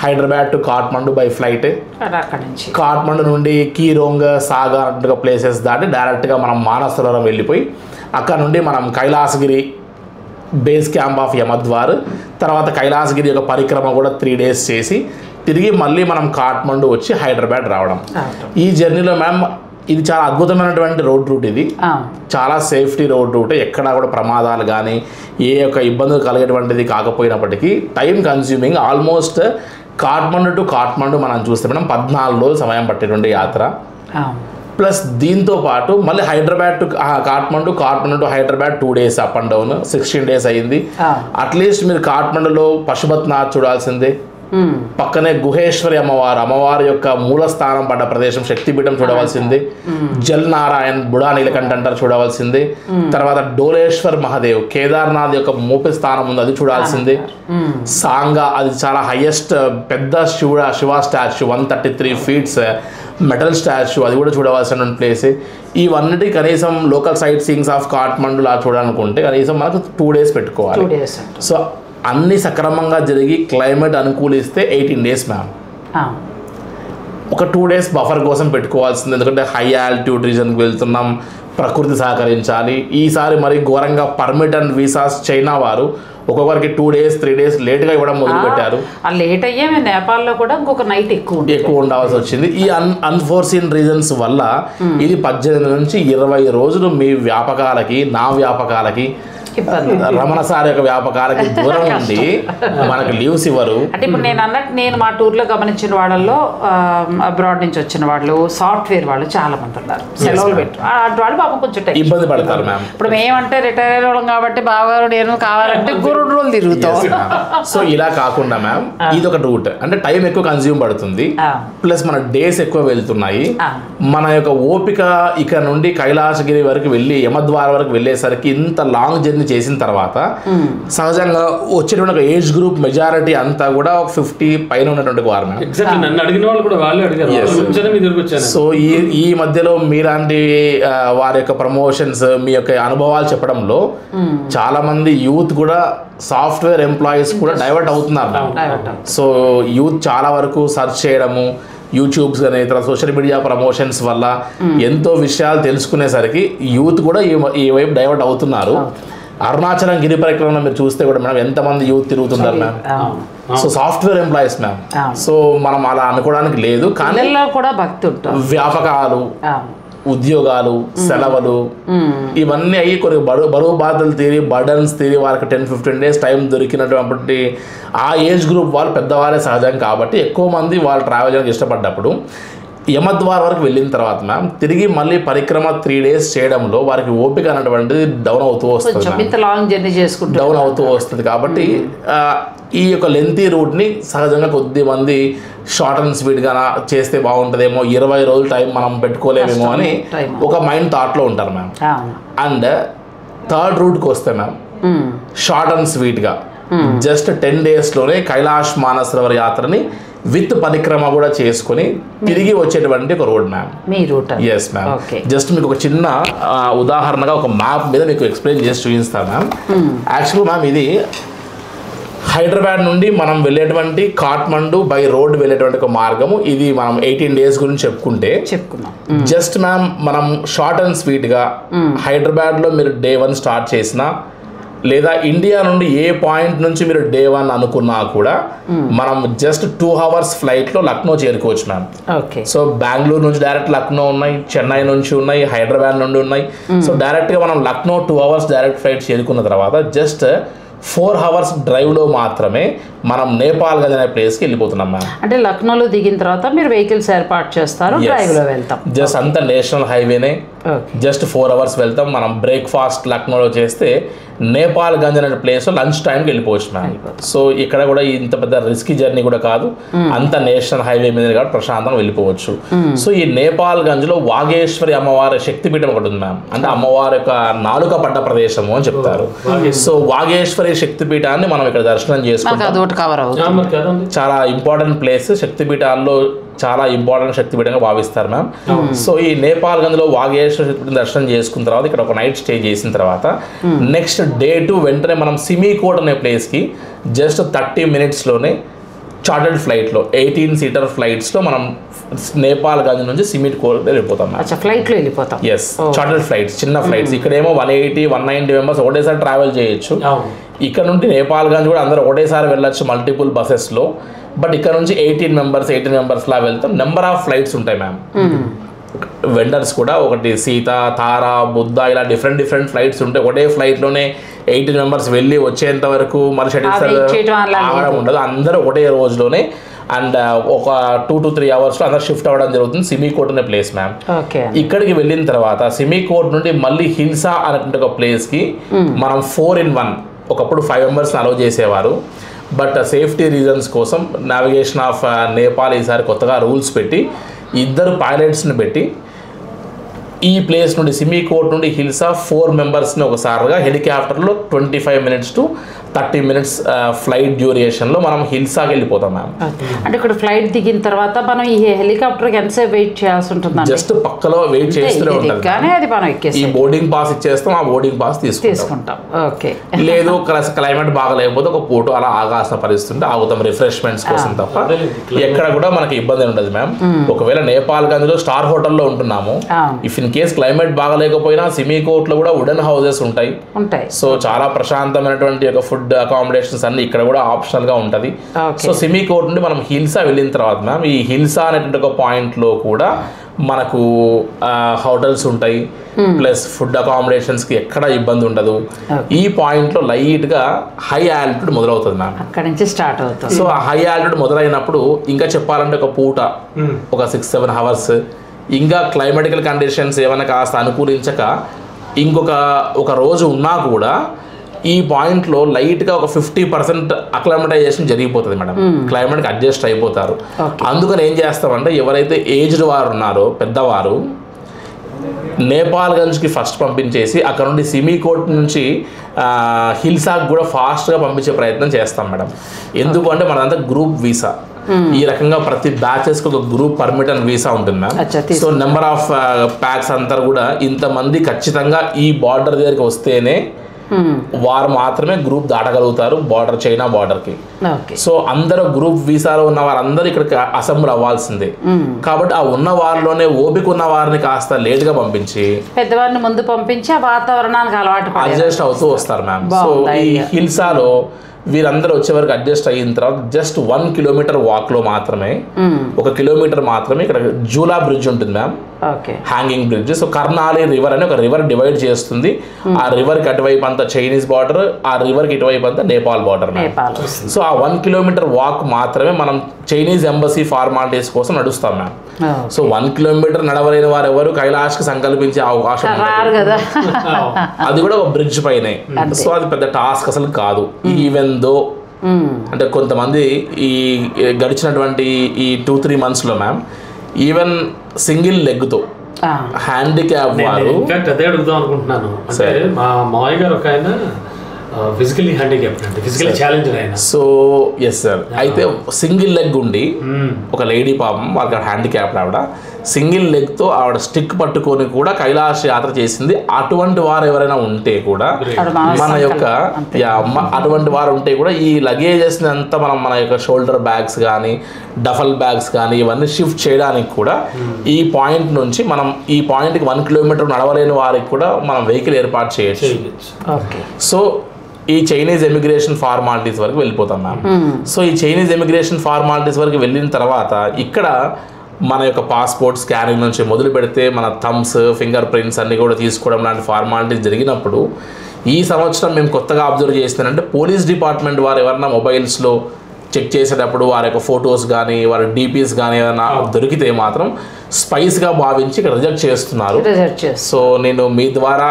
Hyderabad to Kathmandu by flight, Kathmandu నుండి కీరోంగ్, సాగా అన్నట్టుగా ప్లేసెస్ దాటి డైరెక్ట్గా మనం మానసరోవరం వెళ్ళిపోయి అక్కడ నుండి మనం కైలాసగిరి బేస్ క్యాంప్ ఆఫ్ యమద్వార్, తర్వాత కైలాసగిరి యొక్క పరిక్రమ కూడా 3 days చేసి తిరిగి మళ్ళీ మనం కాఠ్మండు వచ్చి హైదరాబాద్ రావడం. ఈ జర్నీలో మ్యామ్ ఇది చాలా అద్భుతమైనటువంటి రోడ్ రూట్, ఇది చాలా సేఫ్టీ రోడ్ రూట్, ఎక్కడా కూడా ప్రమాదాలు కానీ ఏ యొక్క ఇబ్బందులు కలిగేటువంటిది కాకపోయినప్పటికీ time consuming. Almost Kathmandu to Kathmandu మనం చూస్తే మేడం 14 రోజులు సమయం పట్టేటువంటి యాత్ర. ప్లస్ దీంతో పాటు మళ్ళీ Hyderabad to Kathmandu, Kathmandu to Hyderabad 2 days up and down, 16 days అయింది. అట్లీస్ట్ మీరు కాఠ్మండులో పశుపతినాథ్ చూడాల్సిందే, పక్కనే గుహేశ్వరి అమ్మవారి యొక్క మూల స్థానం పడ్డ ప్రదేశం శక్తిపీఠం చూడవలసింది, జల్ నారాయణ్ బుడా నీలకంఠ అంటారు చూడవలసింది, తర్వాత డోలేశ్వర్ మహాదేవ్ కేదార్నాథ్ యొక్క మోపి స్థానం ఉంది అది చూడాల్సింది, సాంగా అది చాలా హైయెస్ట్ పెద్ద Shiva statue 133 feet metal statue అది కూడా చూడవలసిన ప్లేస్. ఇవన్నిటి కనీసం లోకల్ సైట్ సీయింగ్స్ ఆఫ్ కాఠ్మండులా చూడాలనుకుంటే కనీసం మనకు 2 days పెట్టుకోవాలి. సో అన్ని సక్రమంగా జరిగి క్లైమేట్ అనుకూలిస్తే 18 days మ్యామ్. ఒక 2 days బఫర్ కోసం పెట్టుకోవాల్సింది, ఎందుకంటే హై ఆల్టిట్యూడ్ రీజన్కి వెళ్తున్నాం, ప్రకృతి సహకరించాలి. ఈసారి మరి ఘోరంగా పర్మిట్ అండ్ వీసాస్ చైనా వారు ఒక్కొక్కరికి 2 days 3 days లేట్గా ఇవ్వడం మొదలుపెట్టారు. లేట్ అయ్యే నేపాల్లో కూడా ఇంకొక నైట్ ఎక్కువ ఉండాల్సి వచ్చింది. ఈ అన్ఫోర్సీన్ రీజన్స్ వల్ల ఇది 18 నుంచి 20 రోజులు మీ వ్యాపకాలకి నా వ్యాపకాలకి రమణ సార్ యొక్క వ్యాపకాలకి దూరం ఉండి మనకు లీవ్స్ ఇవ్వరు. అంటే ఇప్పుడు నేను అన్నట్టు నేను మా టూర్లో గమనించిన వాళ్ళల్లో అబ్రాడ్ నుంచి వచ్చిన వాళ్ళు సాఫ్ట్వేర్ వాళ్ళు చాలా మంది ఉన్నారు, సెలవులు పెట్టు అటు వాళ్ళు పాపం కొంచెం ఇబ్బంది పడతారు మ్యామ్. ఇప్పుడు మేమంటే రిటైర్ అయిన వాళ్ళం కాబట్టి బావగారు నేను కావాలంటే 2 రోజులు తిరుగుతాం. సో ఇలా కాకుండా మ్యామ్ ఇది ఒక రూట్, అంటే టైం ఎక్కువ కన్స్యూమ్ పడుతుంది, ప్లస్ మన డేస్ ఎక్కువ వెళ్తున్నాయి. మన యొక్క ఓపిక ఇక నుండి కైలాసగిరి వరకు వెళ్ళి యమద్వార వరకు వెళ్ళేసరికి ఇంత లాంగ్ జర్నీ చేసిన తర్వాత సహజంగా వచ్చేటువంటి ఒక ఏజ్ గ్రూప్ మెజారిటీ అంతా కూడా 50 పైన ఉన్నటువంటి వారు. సో ఈ మధ్యలో మీలాంటి వారి యొక్క ప్రమోషన్స్ మీ యొక్క అనుభవాలు చెప్పడంలో చాలా మంది యూత్ కూడా సాఫ్ట్వేర్ ఎంప్లాయీస్ కూడా డైవర్ట్ అవుతున్నారు. సో యూత్ చాలా వరకు సర్చ్ చేయడము, యూట్యూబ్స్ కానీ ఇతర సోషల్ మీడియా ప్రమోషన్స్ వల్ల ఎంతో విషయాలు తెలుసుకునేసరికి యూత్ కూడా ఈ వైపు డైవర్ట్ అవుతున్నారు. అరుణాచలం గిరి పరిక్రమణ మీరు చూస్తే కూడా మేడం ఎంతమంది యూత్ తిరుగుతున్నారు ma'am. So software employees ma'am. So మనం అలా అనుకోవడానికి లేదు, కానీ కూడా భక్తి వ్యాపకాలు, ఉద్యోగాలు, సెలవులు ఇవన్నీ అయ్యి కొన్ని బరువు బాధలు తీరి బర్డన్స్ తీరి వాళ్ళకి 10-15 days టైం దొరికినటువంటి ఆ ఏజ్ గ్రూప్ వాళ్ళు పెద్దవారే సహజం కాబట్టి ఎక్కువ మంది వాళ్ళు ట్రావెల్ చేయడానికి ఇష్టపడ్డప్పుడు యమద్వార్ వరకు వెళ్ళిన తర్వాత మ్యామ్ తిరిగి మళ్ళీ పరిక్రమ 3 days చేయడంలో వారికి ఓపిక అనేటువంటిది డౌన్ అవుతూ వస్తుంది, డౌన్ అవుతూ వస్తుంది. కాబట్టి ఈ యొక్క లెంతీ రూట్ని సహజంగా కొద్ది మంది షార్ట్ అండ్ స్వీట్గా చేస్తే బాగుంటుందేమో, 20 రోజులు టైం మనం పెట్టుకోలేమేమో అని ఒక మైండ్ థాట్లో ఉంటారు మ్యామ్. అండ్ థర్డ్ రూట్కి వస్తే మ్యామ్ షార్ట్ అండ్ స్వీట్గా జస్ట్ 10 daysలోనే కైలాష్ మానసరోవర్ యాత్రని విత్ పరిక్రమ కూడా చేసుకుని తిరిగి వచ్చేటువంటి ఒక road ma'am. Yes ma'am. Just మీకు ఒక చిన్న ఉదాహరణగా ఒక మ్యాప్ మీద మీకు ఎక్స్ప్లెయిన్ చేసి చూపిస్తాను మ్యామ్. యాక్చువల్ మ్యామ్ ఇది హైదరాబాద్ నుండి మనం వెళ్ళేటువంటి కాఠ్మండు బై రోడ్ వెళ్ళేటువంటి ఒక మార్గము. ఇది మనం 18 days గురించి చెప్పుకున్నాం. జస్ట్ మ్యామ్ మనం షార్ట్ అండ్ స్వీట్గా హైదరాబాద్లో మీరు Day 1 స్టార్ట్ చేసినా లేదా ఇండియా నుండి ఏ పాయింట్ నుంచి మీరు Day 1 అనుకున్నా కూడా మనం జస్ట్ 2 hours ఫ్లైట్లో లక్నో చేరుకోవచ్చు మ్యామ్. సో బెంగళూరు నుంచి డైరెక్ట్ లక్నో ఉన్నాయి, చెన్నై నుంచి ఉన్నాయి, హైదరాబాద్ నుండి ఉన్నాయి. సో డైరెక్ట్గా మనం లక్నో 2 hours డైరెక్ట్ ఫ్లైట్ చేరుకున్న తర్వాత జస్ట్ 4 hours డ్రైవ్లో మాత్రమే మనం నేపాల్ గంజ్ అనే ప్లేస్కి వెళ్ళిపోతున్నాం మ్యామ్. అంటే లక్నోలో దిగిన తర్వాత మీరు వెహికల్స్ ఏర్పాటు చేస్తారు, డ్రైవ్లో వెళ్తాం. జస్ట్ అంతా నేషనల్ హైవేనే, జస్ట్ 4 hours వెళ్తాం. మనం బ్రేక్ఫాస్ట్ లక్నోలో చేస్తే నేపాల్ గంజ్ అనే ప్లేస్లో లంచ్ టైంకి వెళ్ళిపోవచ్చు మ్యామ్. సో ఇక్కడ కూడా ఇంత పెద్ద రిస్కీ జర్నీ కూడా కాదు, అంత నేషనల్ హైవే మీద కాబట్టి ప్రశాంతంగా వెళ్ళిపోవచ్చు. సో ఈ నేపాల్ గంజ్లో వాగేశ్వరి అమ్మవారి శక్తిపీఠం ఒకటి ఉంది మ్యామ్. అంటే అమ్మవారి యొక్క నాలుక పడ్డ ప్రదేశము అని చెప్తారు. సో వాగేశ్వరి శక్తిపీఠాన్ని మనం ఇక్కడ దర్శనం చేసుకుంటాం. చాలా ఇంపార్టెంట్ ప్లేస్, శక్తిపీఠాల్లో చాలా ఇంపార్టెంట్ శక్తిపీఠంగా భావిస్తారు మ్యామ్. సో ఈ నేపాల్ గంజ్లో వాగేశ్వర శక్తిపీఠం దర్శనం చేసుకున్న తర్వాత ఇక్కడ ఒక నైట్ స్టే చేసిన తర్వాత నెక్స్ట్ డే 2 వెంటనే మనం సిమికోట్ అనే ప్లేస్కి జస్ట్ 30 minutesలోనే చార్టర్డ్ ఫ్లైట్లో 18 సీటర్ ఫ్లైట్స్లో మనం నేపాల్ గంజ్ నుంచి సిమికోట్ వెళ్ళిపోతాం. ఫ్లైట్లో వెళ్ళిపోతాం. ఎస్, చార్టర్డ్ ఫ్లైట్స్, చిన్న ఫ్లైట్స్. ఇక్కడేమో 180-190 మెంబర్స్ ఒకటేసారి ట్రావెల్ చేయొచ్చు. ఇక్కడ నుండి నేపాల్ గంజ్ కూడా అందరూ ఒకటేసారి వెళ్ళొచ్చు మల్టిపుల్ బసెస్లో. బట్ ఇక్కడ నుంచి 18 members లా వెళ్తాం. నెంబర్ ఆఫ్ ఫ్లైట్స్ ఉంటాయి మ్యామ్. వెండర్స్ కూడా ఒకటి సీత, తారా, బుద్ధ ఇలా డిఫరెంట్ ఫ్లైట్స్ ఉంటాయి. ఒకటే ఫ్లైట్లోనే 18 members వెళ్ళి వచ్చేంత వరకు మరి షెడ్యూల్ ఉండదు. అందరూ ఒకటే రోజులోనే అండ్ ఒక 2 to 3 hours అందరూ షిఫ్ట్ అవ్వడం జరుగుతుంది. సిమికోట్ అనే ప్లేస్ మ్యామ్. ఇక్కడికి వెళ్ళిన తర్వాత సిమికోట్ నుండి మళ్ళీ హిల్సా అనేటువంటి ఒక ప్లేస్కి మనం 4-in-1 ఒకప్పుడు 5 members అలౌ చేసేవారు. బట్ సేఫ్టీ రీజన్స్ కోసం నావిగేషన్ ఆఫ్ నేపాల్ ఈసారి కొత్తగా రూల్స్ పెట్టి 2 పైలట్స్ని పెట్టి ఈ ప్లేస్ నుండి సిమికోట్ నుండి హిల్సా 4 మెంబర్స్ని ఒకసారిగా హెలికాప్టర్లో 25 minutes to 30 minutes ఫ్లైట్ డ్యూరేషన్లో మనం హిల్సాకి వెళ్ళిపోతాం మ్యామ్. అంటే ఇక్కడ ఫ్లైట్ దిగిన తర్వాత మనం ఈ హెలికాప్టర్కి ఎంతసేపు వెయిట్ చేయాల్సి ఉంటుంది? జస్ట్ పక్కలో వెయిట్ చేస్తూనే ఉంటాం. కానీ అది మనం ఈ బోర్డింగ్ పాస్ ఇచ్చేస్తాం, ఆ బోర్డింగ్ పాస్ తీసుకుంటాం. ఓకే. లేదు క్లైమేట్ బాగలేకపోతే ఒక పూట అలా ఆగాల్సిన పరిస్థితి ఆగుతాం రిఫ్రెష్మెంట్స్ కోసం తప్ప ఎక్కడ కూడా మనకి ఇబ్బంది ఉండదు మ్యామ్. ఒకవేళ నేపాల్ గంజ్లో స్టార్ హోటల్లో ఉంటున్నాము, ఇఫ్ ఇన్ కేస్ క్లైమేట్ బాగలేకపోయినా సిమికోట్లో కూడా వుడెన్ హౌసెస్ ఉంటాయి. సో చాలా ప్రశాంతమైనటువంటి ఒక ఫుడ్ అకామిడేషన్స్ అన్ని ఇక్కడ కూడా ఆప్షనల్ గా ఉంటది. సో సిమికోట్ నుండి మనం హిల్సా వెళ్ళిన తర్వాత మ్యామ్ ఈ హిల్సా అనేటువంటి ఒక పాయింట్ లో కూడా మనకు హోటల్స్ ఉంటాయి, ప్లస్ ఫుడ్ అకామిడేషన్స్ కి ఎక్కడ ఇబ్బంది ఉండదు. ఈ పాయింట్ లో లైట్ గా హై ఆల్టిట్యూడ్ మొదలవుతుంది మ్యామ్. అక్కడ నుంచి స్టార్ట్ అవుతుంది. సో ఆ హై ఆల్టిట్యూడ్ మొదలైనప్పుడు ఇంకా చెప్పాలంటే ఒక పూట ఒక 6-7 hours ఇంకా క్లైమాటికల్ కండిషన్స్ ఏమైనా కాస్త అనుకూలించక ఒక రోజు ఉన్నా కూడా ఈ పాయింట్లో లైట్గా ఒక 50% అక్లమటైజేషన్ జరిగిపోతుంది మేడం. క్లైమేట్కి అడ్జస్ట్ అయిపోతారు. అందుకని ఏం చేస్తామంటే ఎవరైతే ఏజ్డ్ వారు ఉన్నారో పెద్దవారు నేపాల్ గంజ్కి ఫస్ట్ పంపించేసి అక్కడ నుండి సిమికోట్ నుంచి హిల్సాకి కూడా ఫాస్ట్గా పంపించే ప్రయత్నం చేస్తాం మేడం. ఎందుకు అంటే మనదంతా గ్రూప్ వీసా. ఈ రకంగా ప్రతి బ్యాచెస్కి ఒక గ్రూప్ పర్మిట్ అండ్ వీసా ఉంటుంది ma'am. So number of packs అంతా కూడా ఇంతమంది ఖచ్చితంగా ఈ బార్డర్ దగ్గరికి వస్తేనే వారు మాత్రమే గ్రూప్ దాటగలుగుతారు బార్డర్, చైనా బార్డర్కి. సో అందరూ గ్రూప్ వీసాలో ఉన్న వారందరూ ఇక్కడికి అసెంబ్ల్ అవ్వాల్సిందే. కాబట్టి ఆ ఉన్న వారిలోనే ఓపిక ఉన్న వారిని కాస్త లేట్గా పంపించి పెద్దవారిని ముందు పంపించి ఆ వాతావరణానికి అడ్జస్ట్ అవుతూ వస్తారు మ్యామ్. సో ఈ హిల్సాలో వీరందరూ వచ్చే వరకు అడ్జస్ట్ అయిన తర్వాత జస్ట్ 1 kilometer వాక్లో మాత్రమే 1 kilometer మాత్రమే ఇక్కడ జూలా బ్రిడ్జ్ ఉంటుంది ma'am. Hanging bridge. So Karnali river అని ఒక రివర్ డివైడ్ చేస్తుంది. ఆ రివర్కి అటువైపు అంతా చైనీస్ బార్డర్, ఆ రివర్కి ఇటువైపు అంతా నేపాల్ బార్డర్. సో ఆ 1 kilometer వాక్ మాత్రమే మనం చైనీస్ ఎంబసీ ఫార్మాలిటీస్ కోసం నడుస్తాం మ్యామ్. సో 1 kilometer నడవలేని వారు ఎవరు కైలాష్కి సంకల్పించే అవకాశం అది కూడా ఒక బ్రిడ్జ్ పైనే. సో అది పెద్ద టాస్క్ అసలు కాదు. ఈవెన్ దో అంటే కొంతమంది ఈ గడిచినటువంటి ఈ 2-3 monthsలో మ్యామ్ ఈవెన్ సింగిల్ లెగ్తో హ్యాండిక్యాప్ వారు అదే అడుగుదాం అనుకుంటున్నాను. అంటే మా మావయ్య గారు ఒక ఆయన ఫిజికలీ హ్యాండిక్యాప్డ్ అంటే ఫిజికలీ ఛాలెంజ్డ్ ఆయన. So yes sir. అయితే సింగిల్ లెగ్ ఉండి ఒక లేడీ పాపం వాళ్ళకి హ్యాండిక్యాప్డ్ ఆవిడ సింగిల్ లెగ్తో ఆవిడ స్టిక్ పట్టుకొని కూడా కైలాష్ యాత్ర చేసింది. అటువంటి వారు ఎవరైనా ఉంటే కూడా మన యొక్క అటువంటి వారు ఉంటే కూడా ఈ లగేజెస్ అంతా మనం మన యొక్క షోల్డర్ బ్యాగ్స్ కానీ డఫల్ బ్యాగ్స్ కానీ ఇవన్నీ షిఫ్ట్ చేయడానికి కూడా ఈ పాయింట్ నుంచి మనం ఈ పాయింట్కి 1 kilometer నడవలేని వారికి కూడా మనం వెహికల్ ఏర్పాటు చేయొచ్చు. సో ఈ చైనీస్ ఎమిగ్రేషన్ ఫార్మాలిటీస్ వరకు వెళ్ళిపోతాం మ్యామ్. సో ఈ చైనీస్ ఎమిగ్రేషన్ ఫార్మాలిటీస్ వరకు వెళ్ళిన తర్వాత ఇక్కడ మన యొక్క పాస్పోర్ట్ స్కానింగ్ నుంచి మొదలు పెడితే మన థమ్స్, ఫింగర్ ప్రింట్స్ అన్నీ కూడా తీసుకోవడం లాంటి ఫార్మాలిటీస్ జరిగినప్పుడు ఈ సంవత్సరం మేము కొత్తగా అబ్జర్వ్ చేస్తున్నారంటే పోలీస్ డిపార్ట్మెంట్ వారు ఎవరన్నా మొబైల్స్లో చెక్ చేసేటప్పుడు వారి యొక్క ఫొటోస్ కానీ వారి డీపీస్ కానీ ఏదైనా దొరికితే మాత్రం స్పైస్గా భావించి ఇక్కడ రిజెక్ట్ చేస్తున్నారు. సో నేను మీ ద్వారా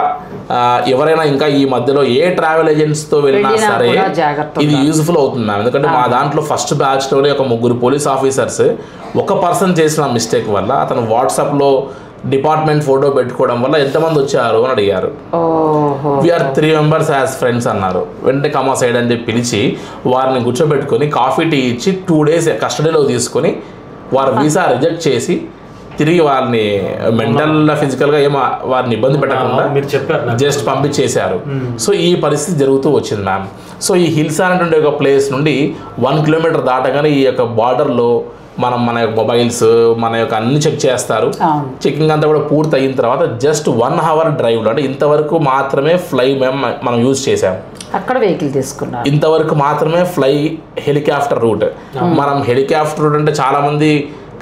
ఎవరైనా ఇంకా ఈ మధ్యలో ఏ ట్రావెల్ ఏజెంట్స్తో వెళ్ళినా సరే ఇది యూజ్ఫుల్ అవుతుంది మ్యామ్. ఎందుకంటే మా దాంట్లో ఫస్ట్ బ్యాచ్లోనే ఒక 3 పోలీస్ ఆఫీసర్స్ ఒక పర్సన్ చేసిన మిస్టేక్ వల్ల అతను వాట్సాప్లో డిపార్ట్మెంట్ ఫోటో పెట్టుకోవడం వల్ల ఎంతమంది వచ్చారు అని అడిగారు. వీఆర్ 3 members యాజ్ ఫ్రెండ్స్ అన్నారు. వెంటనే కమా సైడ్ అని చెప్పి పిలిచి వారిని కూర్చోబెట్టుకొని కాఫీ టీ ఇచ్చి 2 days కస్టడీలో తీసుకొని వారి వీసా రిజెక్ట్ చేసి తిరిగి వారిని మెంటల్ ఫిజికల్గా ఏమో వారిని ఇబ్బంది పెట్టకుండా జస్ట్ పంపించేశారు. సో ఈ పరిస్థితి జరుగుతూ వచ్చింది మ్యామ్. సో ఈ హిల్స్ అనేటువంటి ఒక ప్లేస్ నుండి 1 kilometer దాటగానే ఈ యొక్క బార్డర్లో మన యొక్క మొబైల్స్ మన యొక్క అన్ని చెక్ చేస్తారు. చెకింగ్ అంతా కూడా పూర్తి అయిన తర్వాత జస్ట్ 1 hour డ్రైవ్లో అంటే ఇంతవరకు మాత్రమే ఫ్లై మనం యూజ్ చేసాం. అక్కడ వెహికల్ తీసుకున్నాం. ఇంతవరకు మాత్రమే ఫ్లై హెలికాప్టర్ రూట్. మనం హెలికాప్టర్ రూట్ అంటే చాలామంది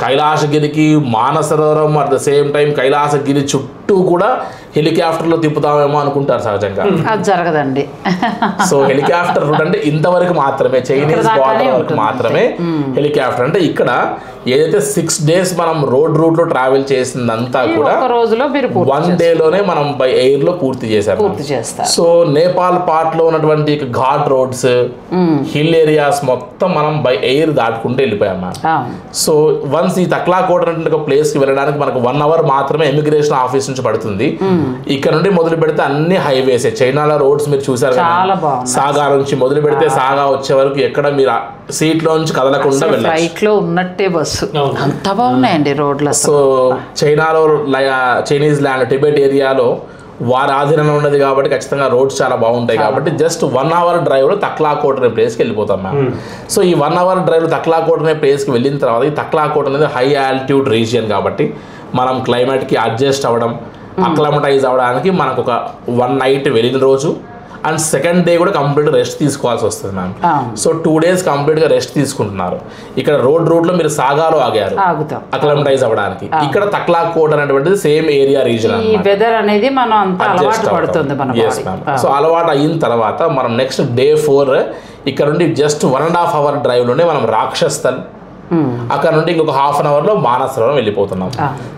కైలాసగిరికి Manasarovar at the same time Kailasagiri చుట్టూ కూడా హెలికాప్టర్లో తిప్పుతామేమో అనుకుంటారు సహజంగా. అది జరగదండి. సో హెలికాప్టర్ రూట్ అంటే ఇంతవరకు మాత్రమే చైనీస్ బార్డర్ వరకు మాత్రమే హెలికాప్టర్. అంటే ఇక్కడ ఏదైతే 6 days మనం రోడ్ రూట్లో ట్రావెల్ చేసిందంతా కూడా 1 dayలోనే మనం బై ఎయిర్లో పూర్తి చేశారు. సో నేపాల్ పార్ట్లో ఉన్నటువంటి ఘాట్ రోడ్స్ హిల్ ఏరియాస్ మొత్తం మనం బై ఎయిర్ దాటుకుంటూ వెళ్ళిపోయాం మ్యామ్. సో వన్స్ ఈ తక్లాకోట అనే ఒక ప్లేస్కి వెళ్ళడానికి మనకు 1 hour మాత్రమే ఇమిగ్రేషన్ ఆఫీస్ నుంచి పడుతుంది. ఇక్కడ నుండి మొదలు పెడితే అన్ని హైవేస్ చైనాలో రోడ్స్ మీరు చూసారు కదా. సాగా నుంచి మొదలు పెడితే సాగా వచ్చే వరకు ఎక్కడ మీరు సీట్లో నుంచి కదలకుండా ఫ్లైట్లో ఉన్నట్టే బస్సు అంత బాగున్నాయండి రోడ్లు. సో చైనాలో చైనీస్ ల్యాండ్ టిబెట్ ఏరియాలో వారి ఆధీనంలో ఉన్నది కాబట్టి ఖచ్చితంగా రోడ్స్ చాలా బాగుంటాయి కాబట్టి జస్ట్ 1 hour డ్రైవ్లో తక్లాకోట అనే ప్లేస్కి వెళ్ళిపోతాం మ్యామ్. సో ఈ 1 hour డ్రైవ్లో తక్లాకోట అనే ప్లేస్కి వెళ్ళిన తర్వాత ఈ తక్లాకోట అనేది హై ఆల్టిట్యూడ్ రీజియన్ కాబట్టి మనం క్లైమేట్కి అడ్జస్ట్ అవ్వడం అక్లమటైజ్ అవ్వడానికి మనకు ఒక 1 night వెళ్ళిన రోజు అండ్ సెకండ్ డే కూడా కంప్లీట్ రెస్ట్ తీసుకోవాల్సి వస్తుంది మ్యామ్. సో 2 days కంప్లీట్గా రెస్ట్ తీసుకుంటున్నారు. ఇక్కడ రోడ్ రూట్లో మీరు సాగాలో ఆగారు అక్లమటైజ్ అవ్వడానికి. ఇక్కడ తక్లాకోట అనేటువంటిది సేమ్ ఏరియా రీజన్ వెదర్ అనేది మనం అంతా అలవాటు పడుతుంది. సో అలవాటు అయిన తర్వాత మనం నెక్స్ట్ Day 4 ఇక్కడ నుండి జస్ట్ 1.5 hour డ్రైవ్లోనే మనం రాక్షస్థల్ అక్కడ నుండి ఇంకొక 1/2 hourలో మానసరోవరం వెళ్ళిపోతున్నాం.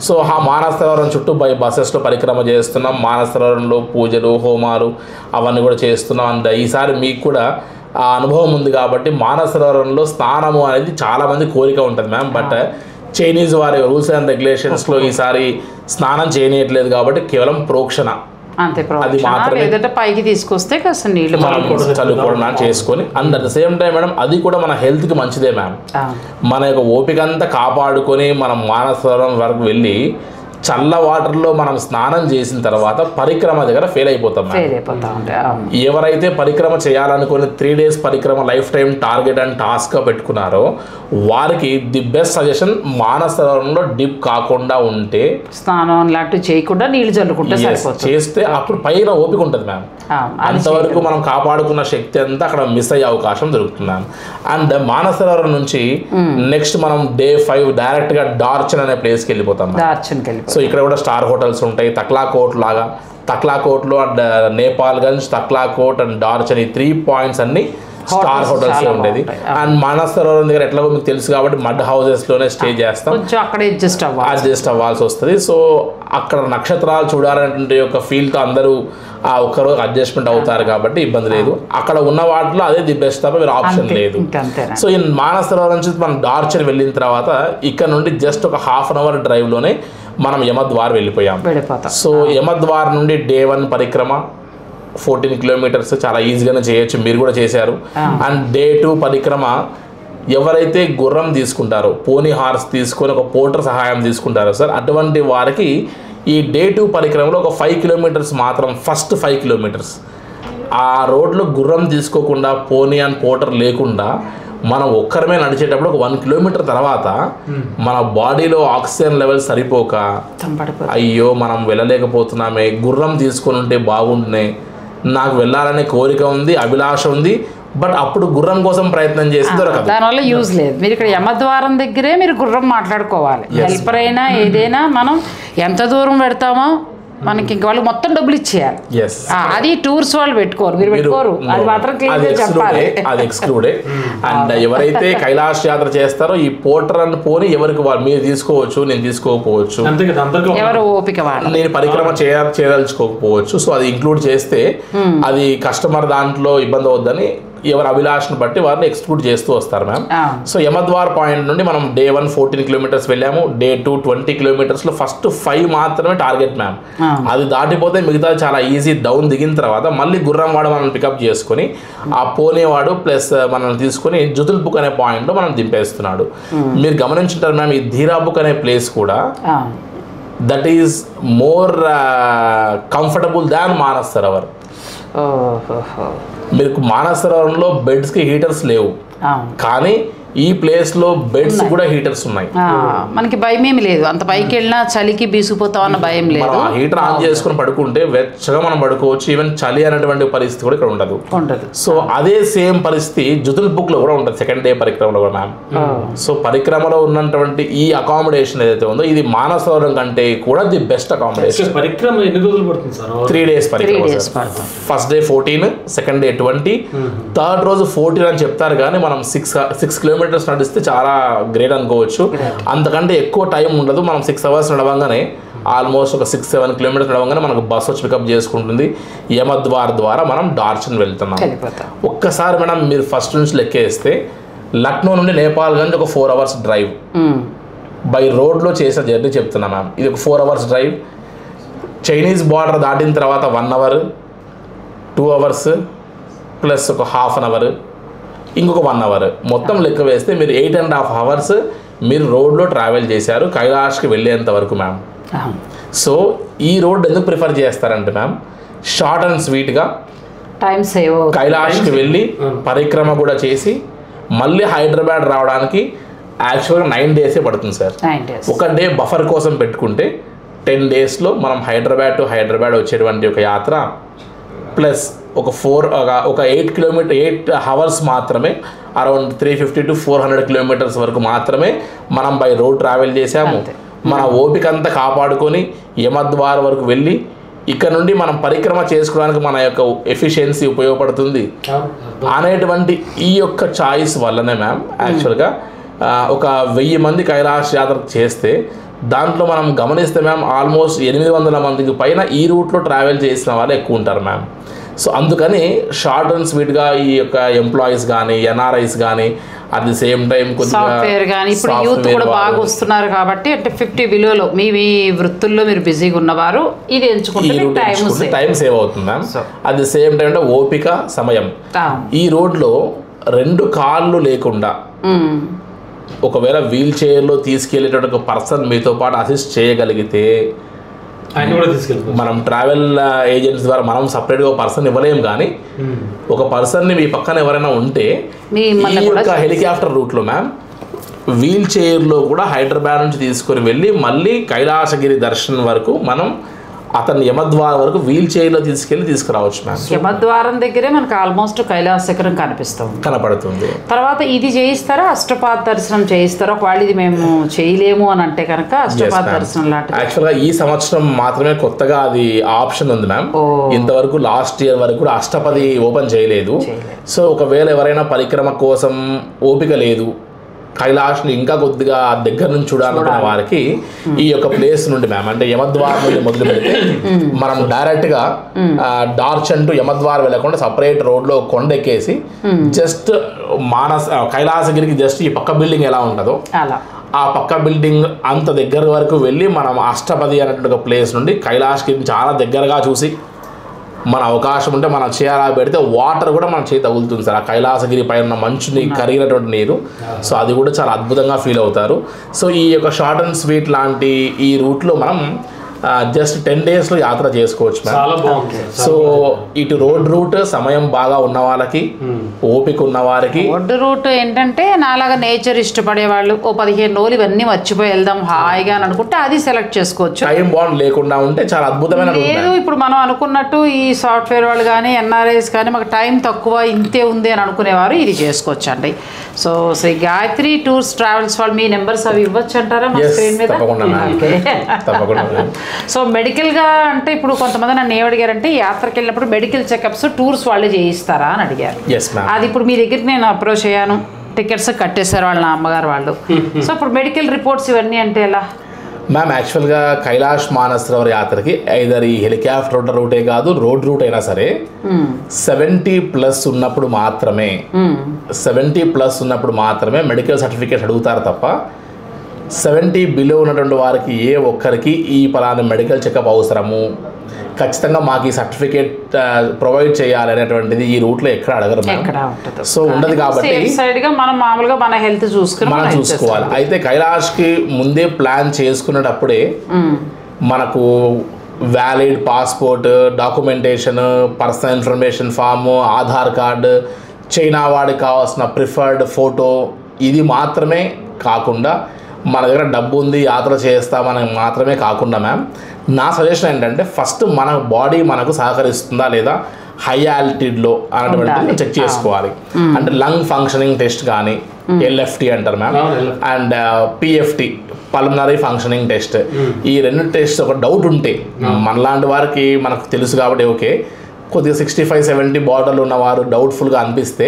సో ఆ మానసరోవరం చుట్టూ బస్సెస్లో పరిక్రమ చేస్తున్నాం. మానసరోవరంలో పూజలు హోమాలు అవన్నీ కూడా చేస్తున్నాం. అండ్ ఈసారి మీకు కూడా ఆ అనుభవం ఉంది కాబట్టి మానసరోవరంలో స్నానము అనేది చాలామంది కోరిక ఉంటుంది మ్యామ్. బట్ చైనీస్ వారి రూల్స్ అండ్ రెగ్యులేషన్స్లో ఈసారి స్నానం చేయనీయట్లేదు కాబట్టి కేవలం ప్రోక్షణ అది మాత్రమే పైకి తీసుకొస్తే కాస్త నీళ్ళు చల్లుకోవడం చేసుకొని and at the same time madam అది కూడా మన హెల్త్కి మంచిదే మ్యామ్. మన యొక్క ఓపిక అంతా కాపాడుకొని మనం మానసరోవరం వరకు వెళ్ళి చల్ల వాటర్లో మనం స్నానం చేసిన తర్వాత పరిక్రమ దగ్గర ఫెయిల్ అయిపోతాం. ఎవరైతే పరిక్రమ చేయాలనుకుని 3 days పరిక్రమ లైఫ్ టైం టార్గెట్ అండ్ టాస్క్గా పెట్టుకున్నారో వారికి ది బెస్ట్ సజెషన్ మానసరోవరంలో డిప్ కాకుండా ఉంటే స్నానం లాంటివి చేయకుండా నీళ్ళు చల్లుకుంటే చేస్తే అప్పుడు పైన ఓపిక ఉంటుంది మ్యామ్. అంతవరకు మనం కాపాడుకున్న శక్తి అంతా అక్కడ మిస్ అయ్యే అవకాశం దొరుకుతుంది మ్యామ్. అండ్ మానసరోవరం నుంచి నెక్స్ట్ మనం Day 5 డైరెక్ట్గా డార్చన్ అనే ప్లేస్కి వెళ్ళిపోతాం. సో ఇక్కడ కూడా స్టార్ హోటల్స్ ఉంటాయి. తక్లాకోట్ లాగా తక్లాకోట్లో అండ్ నేపాల్గంజ్ తక్లాకోట్ అండ్ డార్చన్ ఈ 3 points అన్ని స్టార్ హోటల్స్ ఉండేది. అండ్ మానసరోవరం దగ్గర ఎట్లాగో మీకు తెలుసు కాబట్టి మడ్ హౌసెస్లోనే స్టే చేస్తాం. అడ్జస్ట్ అవ్వాల్సి వస్తుంది. సో అక్కడ నక్షత్రాలు చూడాలనేటువంటి ఒక ఫీల్తో అందరూ ఆ ఒక్కరోజు అడ్జస్ట్మెంట్ అవుతారు కాబట్టి ఇబ్బంది లేదు. అక్కడ ఉన్న వాటిలో అదే ది బెస్ట్ తప్ప మీరు ఆప్షన్ లేదు. సో ఈ మానసరోవరం నుంచి మనం డార్చన్ వెళ్ళిన తర్వాత ఇక్కడ నుండి జస్ట్ ఒక 1/2 hour డ్రైవ్లోనే మనం యమద్వార్ వెళ్ళిపోయాం. సో యమద్వార్ నుండి Day 1 పరిక్రమ 14 kilometers చాలా ఈజీగానే చేయొచ్చు. మీరు కూడా చేశారు. అండ్ Day 2 పరిక్రమ ఎవరైతే గుర్రం తీసుకుంటారో పోనీ హార్స్ తీసుకొని ఒక పోర్టర్ సహాయం తీసుకుంటారో సార్ అటువంటి వారికి ఈ Day 2 పరిక్రమలో ఒక 5 kilometers మాత్రం ఫస్ట్ 5 kilometers ఆ రోడ్లో గుర్రం తీసుకోకుండా పోనీ అండ్ పోర్టర్ లేకుండా మనం ఒక్కరమే నడిచేటప్పుడు ఒక 1 kilometer తర్వాత మన బాడీలో ఆక్సిజన్ లెవెల్ సరిపోక అయ్యో మనం వెళ్ళలేకపోతున్నామే గుర్రం తీసుకొని ఉంటే బాగుంటున్నాయి నాకు వెళ్ళాలనే కోరిక ఉంది అభిలాష ఉంది బట్ అప్పుడు గుర్రం కోసం ప్రయత్నం చేసి దొరకదు. దానివల్ల యూజ్ లేదు. మీరు ఇక్కడ యమద్వారం దగ్గరే మీరు గుర్రం మాట్లాడుకోవాలి. హెల్పర్ అయినా ఏదైనా మనం ఎంత దూరం పెడతామో మనకి ఇంక వాళ్ళు మొత్తం డబ్బులు ఇచ్చేయాలి. ఎస్, అది టూర్స్ వాళ్ళు పెట్టుకోరు, మీరు పెట్టుకోరు, అది మాత్రం క్లియర్గా చెప్పాలి. అది ఎక్స్క్లూడే. అండ్ ఎవరైతే కైలాష్ యాత్ర చేస్తారో ఈ పోర్టర్ అని పోని ఎవరికి వాళ్ళు మీరు తీసుకోవచ్చు, నేను తీసుకోకపోవచ్చు, ఎవరు ఓపిక వాళ్ళు, నేను పరిక్రమ చేయదలుచుకోకపోవచ్చు. సో అది ఇంక్లూడ్ చేస్తే అది కస్టమర్ దాంట్లో ఇబ్బంది అవుద్దని ఎవరి అభిలాషను బట్టి వారిని ఎక్స్క్లూడ్ చేస్తూ వస్తారు మ్యామ్. సో యమద్వార్ పాయింట్ నుండి మనం డే 1 14 కిలోమీటర్స్ వెళ్ళాము, డే 2 20 కిలోమీటర్స్లో ఫస్ట్ 5 మాత్రమే టార్గెట్ మ్యామ్. అది దాటిపోతే మిగతా చాలా ఈజీ. డౌన్ దిగిన తర్వాత మళ్ళీ గుర్రంవాడ మనం పికప్ చేసుకుని ఆ పోనేవాడు ప్లస్ మనల్ని తీసుకుని జుతుల్పుక్ అనే పాయింట్లో మనం దింపేస్తున్నాడు. మీరు గమనించుంటారు మ్యామ్, ఈ ధీరాబుక్ అనే ప్లేస్ కూడా దట్ ఈస్ మోర్ కంఫర్టబుల్ దాన్ మానస్ సరోవర్. మీకు మానస్ సరోవరంలో బెడ్స్కి హీటర్స్ లేవు, కానీ ఈ ప్లేస్ లో బెడ్స్ కూడా హీటర్స్ ఉన్నాయి. మనకి భయం ఏమి లేదు, అంత పైకి వెళ్ళినా చలికి బీసుకుపోతాం అన్న భయం లేదు. హీటర్ ఆన్ చేసుకుని పడుకుంటే వెచ్చగా మనం పడుకోవచ్చు. ఈవెన్ చలి అనేటువంటి పరిస్థితి కూడా ఇక్కడ ఉండదు. సో అదే సేమ్ పరిస్థితి జుతుల్పుక్ లో కూడా ఉంటుంది, సెకండ్ డే పరిక్రమలో కూడా మ్యామ్. సో పరిక్రమలో ఉన్నటువంటి ఈ అకామిడేషన్ ఏదైతే ఉందో ఇది మానస్ సరోవరం కంటే కూడా ది బెస్ట్ అకామిడేషన్. పరిక్రమ ఎన్ని రోజులు పడుతుంది సార్? 3 days పరిక్రమ. First day 14, second day 20, third రోజు 14 అని చెప్తారు, కానీ మనం 6 కిలోమీటర్స్ నడిస్తే చాలా గ్రేట్ అనుకోవచ్చు. అంతకంటే ఎక్కువ టైం ఉండదు. మనం 6 hours నడవంగానే ఆల్మోస్ట్ ఒక 6-7 కిలోమీటర్స్ నడవంగానే మనకు బస్ వచ్చి పికప్ చేసుకుంటుంది. యమద్వార్ ద్వారా మనం డార్చన్ వెళ్తున్నాం. ఒక్కసారి మేడం మీరు ఫస్ట్ నుంచి లెక్కేస్తే లక్నో నుండి నేపాల్గంజ్ ఒక 4 hours డ్రైవ్ బై రోడ్లో చేసిన జర్నీ చెప్తున్నా మ్యామ్. ఇది ఒక 4 hours డ్రైవ్. చైనీస్ బార్డర్ దాటిన తర్వాత 1 hour, 2 hours ప్లస్ ఒక ½ hour, ఇంకొక 1 hour, మొత్తం లెక్క వేస్తే మీరు 8.5 hours మీరు రోడ్లో ట్రావెల్ చేశారు కైలాష్కి వెళ్ళేంత వరకు మ్యామ్. సో ఈ రోడ్ ఎందుకు ప్రిఫర్ చేస్తారంటే మ్యామ్, షార్ట్ అండ్ స్వీట్గా టైం సేవ్, కైలాష్కి వెళ్ళి పరిక్రమ కూడా చేసి మళ్ళీ హైదరాబాద్ రావడానికి యాక్చువల్గా 9 days పడుతుంది సార్. ఒక డే బఫర్ కోసం పెట్టుకుంటే 10 daysలో మనం హైదరాబాద్ టు హైదరాబాద్ వచ్చేటువంటి ఒక యాత్ర ప్లస్ ఒక 8 hours మాత్రమే, అరౌండ్ 350 to 400 kilometers వరకు మాత్రమే మనం బై రోడ్ ట్రావెల్ చేసాము. మన ఓపిక అంతా కాపాడుకొని యమద్వార్ వరకు వెళ్ళి ఇక్కడ నుండి మనం పరిక్రమ చేసుకోవడానికి మన యొక్క ఎఫిషియన్సీ ఉపయోగపడుతుంది అనేటువంటి ఈ యొక్క చాయిస్ వల్లనే మ్యామ్ యాక్చువల్గా ఒక 1000 మంది కైలాష్ యాత్ర చేస్తే దాంట్లో మనం గమనిస్తే మ్యామ్ ఆల్మోస్ట్ 800 మందికి పైన ఈ రూట్లో ట్రావెల్ చేసిన వాళ్ళు ఎక్కువ ఉంటారు మ్యామ్. సో అందుకని షార్ట్ అండ్ స్వీట్గా ఈ యొక్క ఎంప్లాయీస్ కానీ ఎన్ఆర్ఐస్ కానీ at the same time software కానీ ఇప్పుడు యూత్ కూడా బాగా వస్తున్నారు కాబట్టి అంటే 50 బిలోలో మీ వృత్తుల్లో మీరు బిజీగా ఉన్నవారు ఇది ఎంచుకుంటే టైం సేవ్ అవుతుంది ma'am. At the same time అంటే ఓపిక సమయం. ఈ రోడ్లో 2 కార్లు లేకుండా ఒకవేళ వీల్ చైర్లో తీసుకెళ్ళేటువంటి ఒక పర్సన్ మీతో పాటు అసిస్ట్ చేయగలిగితే మనం ట్రావెల్ ఏజెంట్స్ ద్వారా మనం సపరేట్గా ఒక పర్సన్ ఇవ్వలేము, కానీ ఒక పర్సన్ని మీ పక్కన ఎవరైనా ఉంటే ఈ యొక్క హెలికాప్టర్ రూట్లో మ్యామ్ వీల్ చైర్లో కూడా హైదరాబాద్ నుంచి తీసుకొని వెళ్ళి మళ్ళీ కైలాసగిరి దర్శనం వరకు మనం అతన్ని యమద్వారం వరకు వీల్ చైర్లో తీసుకురావచ్చు మ్యామ్. యమద్వారం దగ్గరే మనకు ఆల్మోస్ట్ కైలాస శిఖరం కనపడుతుంది. తర్వాత ఇది చేయిస్తారా, అష్టపాద దర్శనం చేయిస్తారా? ఒకవేళ ఇది మేము చేయలేము అని అంటే కనుక అష్టపాద దర్శనం లాంటి యాక్చువల్గా ఈ సంవత్సరం మాత్రమే కొత్తగా అది ఆప్షన్ ఉంది మ్యామ్. ఇంతవరకు లాస్ట్ ఇయర్ వరకు కూడా అష్టపది ఓపెన్ చేయలేదు. సో ఒకవేళ ఎవరైనా పరిక్రమ కోసం ఓపిక లేదు, కైలాష్ని ఇంకా కొద్దిగా దగ్గర నుంచి చూడాలనుకున్న వారికి ఈ యొక్క ప్లేస్ నుండి మ్యామ్ అంటే యమద్వార్ నుండి మొదలు పెడితే మనం డైరెక్ట్గా డార్చన్ టు యమద్వార్ వెళ్ళకుండా సపరేట్ రోడ్లో కొండ ఎక్కేసి జస్ట్ కైలాసగిరికి జస్ట్ ఈ పక్క బిల్డింగ్ ఎలా ఉంటుందో ఆ పక్క బిల్డింగ్ అంత దగ్గర వరకు వెళ్ళి మనం అష్టపది అనేటువంటి ఒక ప్లేస్ నుండి కైలాష్గిరిని చాలా దగ్గరగా చూసి మన అవకాశం ఉంటే మనం చేయాలా పెడితే వాటర్ కూడా మన చేతి తగులుతుంది సార్. ఆ కైలాసగిరి పైన ఉన్న మంచుని కరిగినటువంటి నీరు, సో అది కూడా చాలా అద్భుతంగా ఫీల్ అవుతారు. సో ఈ యొక్క షార్ట్ అండ్ స్వీట్ లాంటి ఈ రూట్లో మనం జస్ట్ 10 daysలో యాత్ర చేసుకోవచ్చు మ్యామ్. సో ఇటు రోడ్ రూట్ సమయం బాగా ఉన్న వాళ్ళకి, ఓపిక ఉన్న వారికి, రోడ్ రూట్ ఏంటంటే నాలాగా నేచర్ ఇష్టపడే వాళ్ళు ఓ 15 రోజులు ఇవన్నీ మర్చిపోయి వెళ్దాం హాయిగా అని అనుకుంటే అది సెలెక్ట్ చేసుకోవచ్చు. టైం బాండ్ లేకుండా ఉంటే చాలా అద్భుతమైన లేదు. ఇప్పుడు మనం అనుకున్నట్టు ఈ సాఫ్ట్వేర్ వాళ్ళు కానీ ఎన్ఆర్ఐస్ కానీ మాకు టైం తక్కువ ఇంతే ఉంది అని అనుకునేవారు ఇది చేసుకోవచ్చు అండి. So Shri Gayatri tours travels వాళ్ళు మీ నెంబర్స్ అవి ఇవ్వచ్చు అంటారా మా స్క్రీన్ మీద? తప్పకుండా. సో మెడికల్గా అంటే ఇప్పుడు కొంతమంది నన్ను ఏమడిగారంటే యాత్రకి వెళ్ళినప్పుడు మెడికల్ చెకప్స్ టూర్స్ వాళ్ళే చేయిస్తారా అని అడిగారు. అది ఇప్పుడు మీ దగ్గరికి నేను అప్రోచ్ అయ్యాను, టికెట్స్ కట్టేశారు వాళ్ళ అమ్మగారు వాళ్ళు. సో ఇప్పుడు మెడికల్ రిపోర్ట్స్ ఇవన్నీ అంటే ఎలా మ్యామ్? యాక్చువల్గా కైలాష్ మానసరోవర్ యాత్రకి ఐదర్ ఈ హెలికాప్టర్ రూటే కాదు, రోడ్ రూట్ అయినా సరే 70+ ఉన్నప్పుడు మాత్రమే 70+ ఉన్నప్పుడు మాత్రమే మెడికల్ సర్టిఫికేట్ అడుగుతారు తప్ప 70 బిలో ఉన్నటువంటి వారికి ఏ ఒక్కరికి ఈ పలానా మెడికల్ చెకప్ అవసరము, ఖచ్చితంగా మాకు ఈ సర్టిఫికేట్ ప్రొవైడ్ చేయాలి అనేటువంటిది ఈ రూట్లో ఎక్కడ అడగరు. సో ఉండదు కాబట్టి మనం మామూలుగా మన హెల్త్ మనం చూసుకోవాలి. అయితే కైలాష్కి ముందే ప్లాన్ చేసుకునేటప్పుడే మనకు valid passport, documentation, personal information form, Aadhaar card, China వాడికి కావాల్సిన ప్రిఫర్డ్ ఫోటో, ఇది మాత్రమే కాకుండా మన దగ్గర డబ్బు ఉంది యాత్ర చేస్తామని మాత్రమే కాకుండా మ్యామ్, నా సజెషన్ ఏంటంటే ఫస్ట్ మన బాడీ మనకు సహకరిస్తుందా లేదా హై ఆల్టిట్యూడ్లో అనేటువంటిది చెక్ చేసుకోవాలి. అంటే లంగ్ ఫంక్షనింగ్ టెస్ట్ కానీ LFT అంటారు ma'am, and PFT pulmonary functioning test. ఈ 2 టెస్ట్ ఒక డౌట్ ఉంటే మనలాంటి వారికి మనకు తెలుసు కాబట్టి ఓకే, కొద్దిగా 65-70 బార్డర్లు ఉన్నవారు డౌట్ఫుల్గా అనిపిస్తే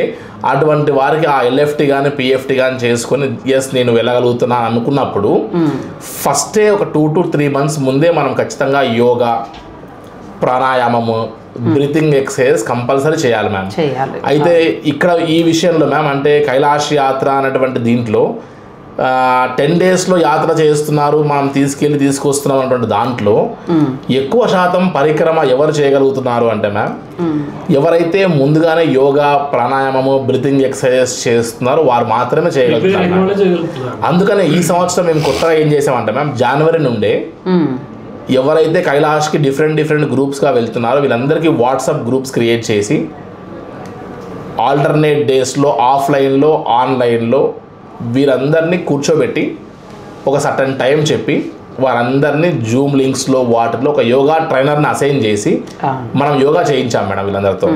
అటువంటి వారికి ఆ LFT కానీ PFT కానీ చేసుకొని ఎస్ నేను వెళ్ళగలుగుతున్నాను అనుకున్నప్పుడు ఫస్టే ఒక 2 to 3 months ముందే మనం ఖచ్చితంగా యోగా, ప్రాణాయామము, బ్రీతింగ్ ఎక్సర్సైజ్ కంపల్సరీ చేయాలి మ్యామ్. అయితే ఇక్కడ ఈ విషయంలో మ్యామ్ అంటే కైలాష్ యాత్ర అనేటువంటి దీంట్లో 10 daysలో యాత్ర చేస్తున్నారు, మనం తీసుకొస్తున్నాం అన్నటువంటి దాంట్లో ఎక్కువ శాతం పరిక్రమ ఎవరు చేయగలుగుతున్నారు అంటే మ్యామ్, ఎవరైతే ముందుగానే యోగా, ప్రాణాయామము, బ్రీతింగ్ ఎక్సర్సైజ్ చేస్తున్నారో వారు మాత్రమే చేయగలుగుతున్నారు. అందుకనే ఈ సంవత్సరం మేము కొత్తగా ఏం చేసామంటే మ్యామ్, జనవరి నుండే ఎవరైతే కైలాష్కి డిఫరెంట్ గ్రూప్స్గా వెళ్తున్నారో వీళ్ళందరికీ వాట్సాప్ గ్రూప్స్ క్రియేట్ చేసి ఆల్టర్నేట్ డేస్లో ఆఫ్లైన్లో ఆన్లైన్లో వీరందరినీ కూర్చోబెట్టి ఒక సర్టన్ టైం చెప్పి వారందరినీ జూమ్ లింక్స్లో వాటిలో ఒక యోగా ట్రైనర్ని అసైన్ చేసి మనం యోగా చేయించాం మేడం. వీళ్ళందరితో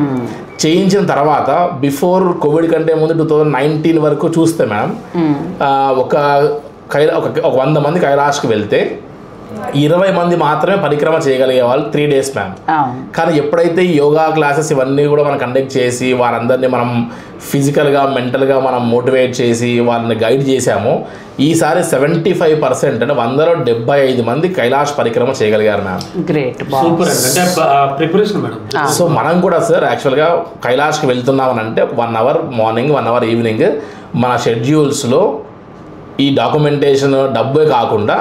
చేయించిన తర్వాత బిఫోర్ కోవిడ్ కంటే ముందు 2019 వరకు చూస్తే మేడం ఒక 100 మంది కైలాష్కి వెళ్తే 20 మంది మాత్రమే పరిక్రమ చేయగలిగే వాళ్ళు 3 days మ్యామ్. కానీ ఎప్పుడైతే యోగా క్లాసెస్ ఇవన్నీ కూడా మనం కండక్ట్ చేసి వారందరినీ మనం ఫిజికల్గా మెంటల్గా మనం మోటివేట్ చేసి వాళ్ళని గైడ్ చేశామో ఈసారి 75% అంటే 100లో 75 మంది కైలాష్ పరిక్రమ చేయగలిగారు ma'am. Great, preparation madam. So మనం కూడా సార్ యాక్చువల్గా కైలాష్కి వెళ్తున్నామని అంటే 1 hour మార్నింగ్ 1 hour ఈవినింగ్ మన షెడ్యూల్స్లో ఈ డాక్యుమెంటేషన్ డబ్బే కాకుండా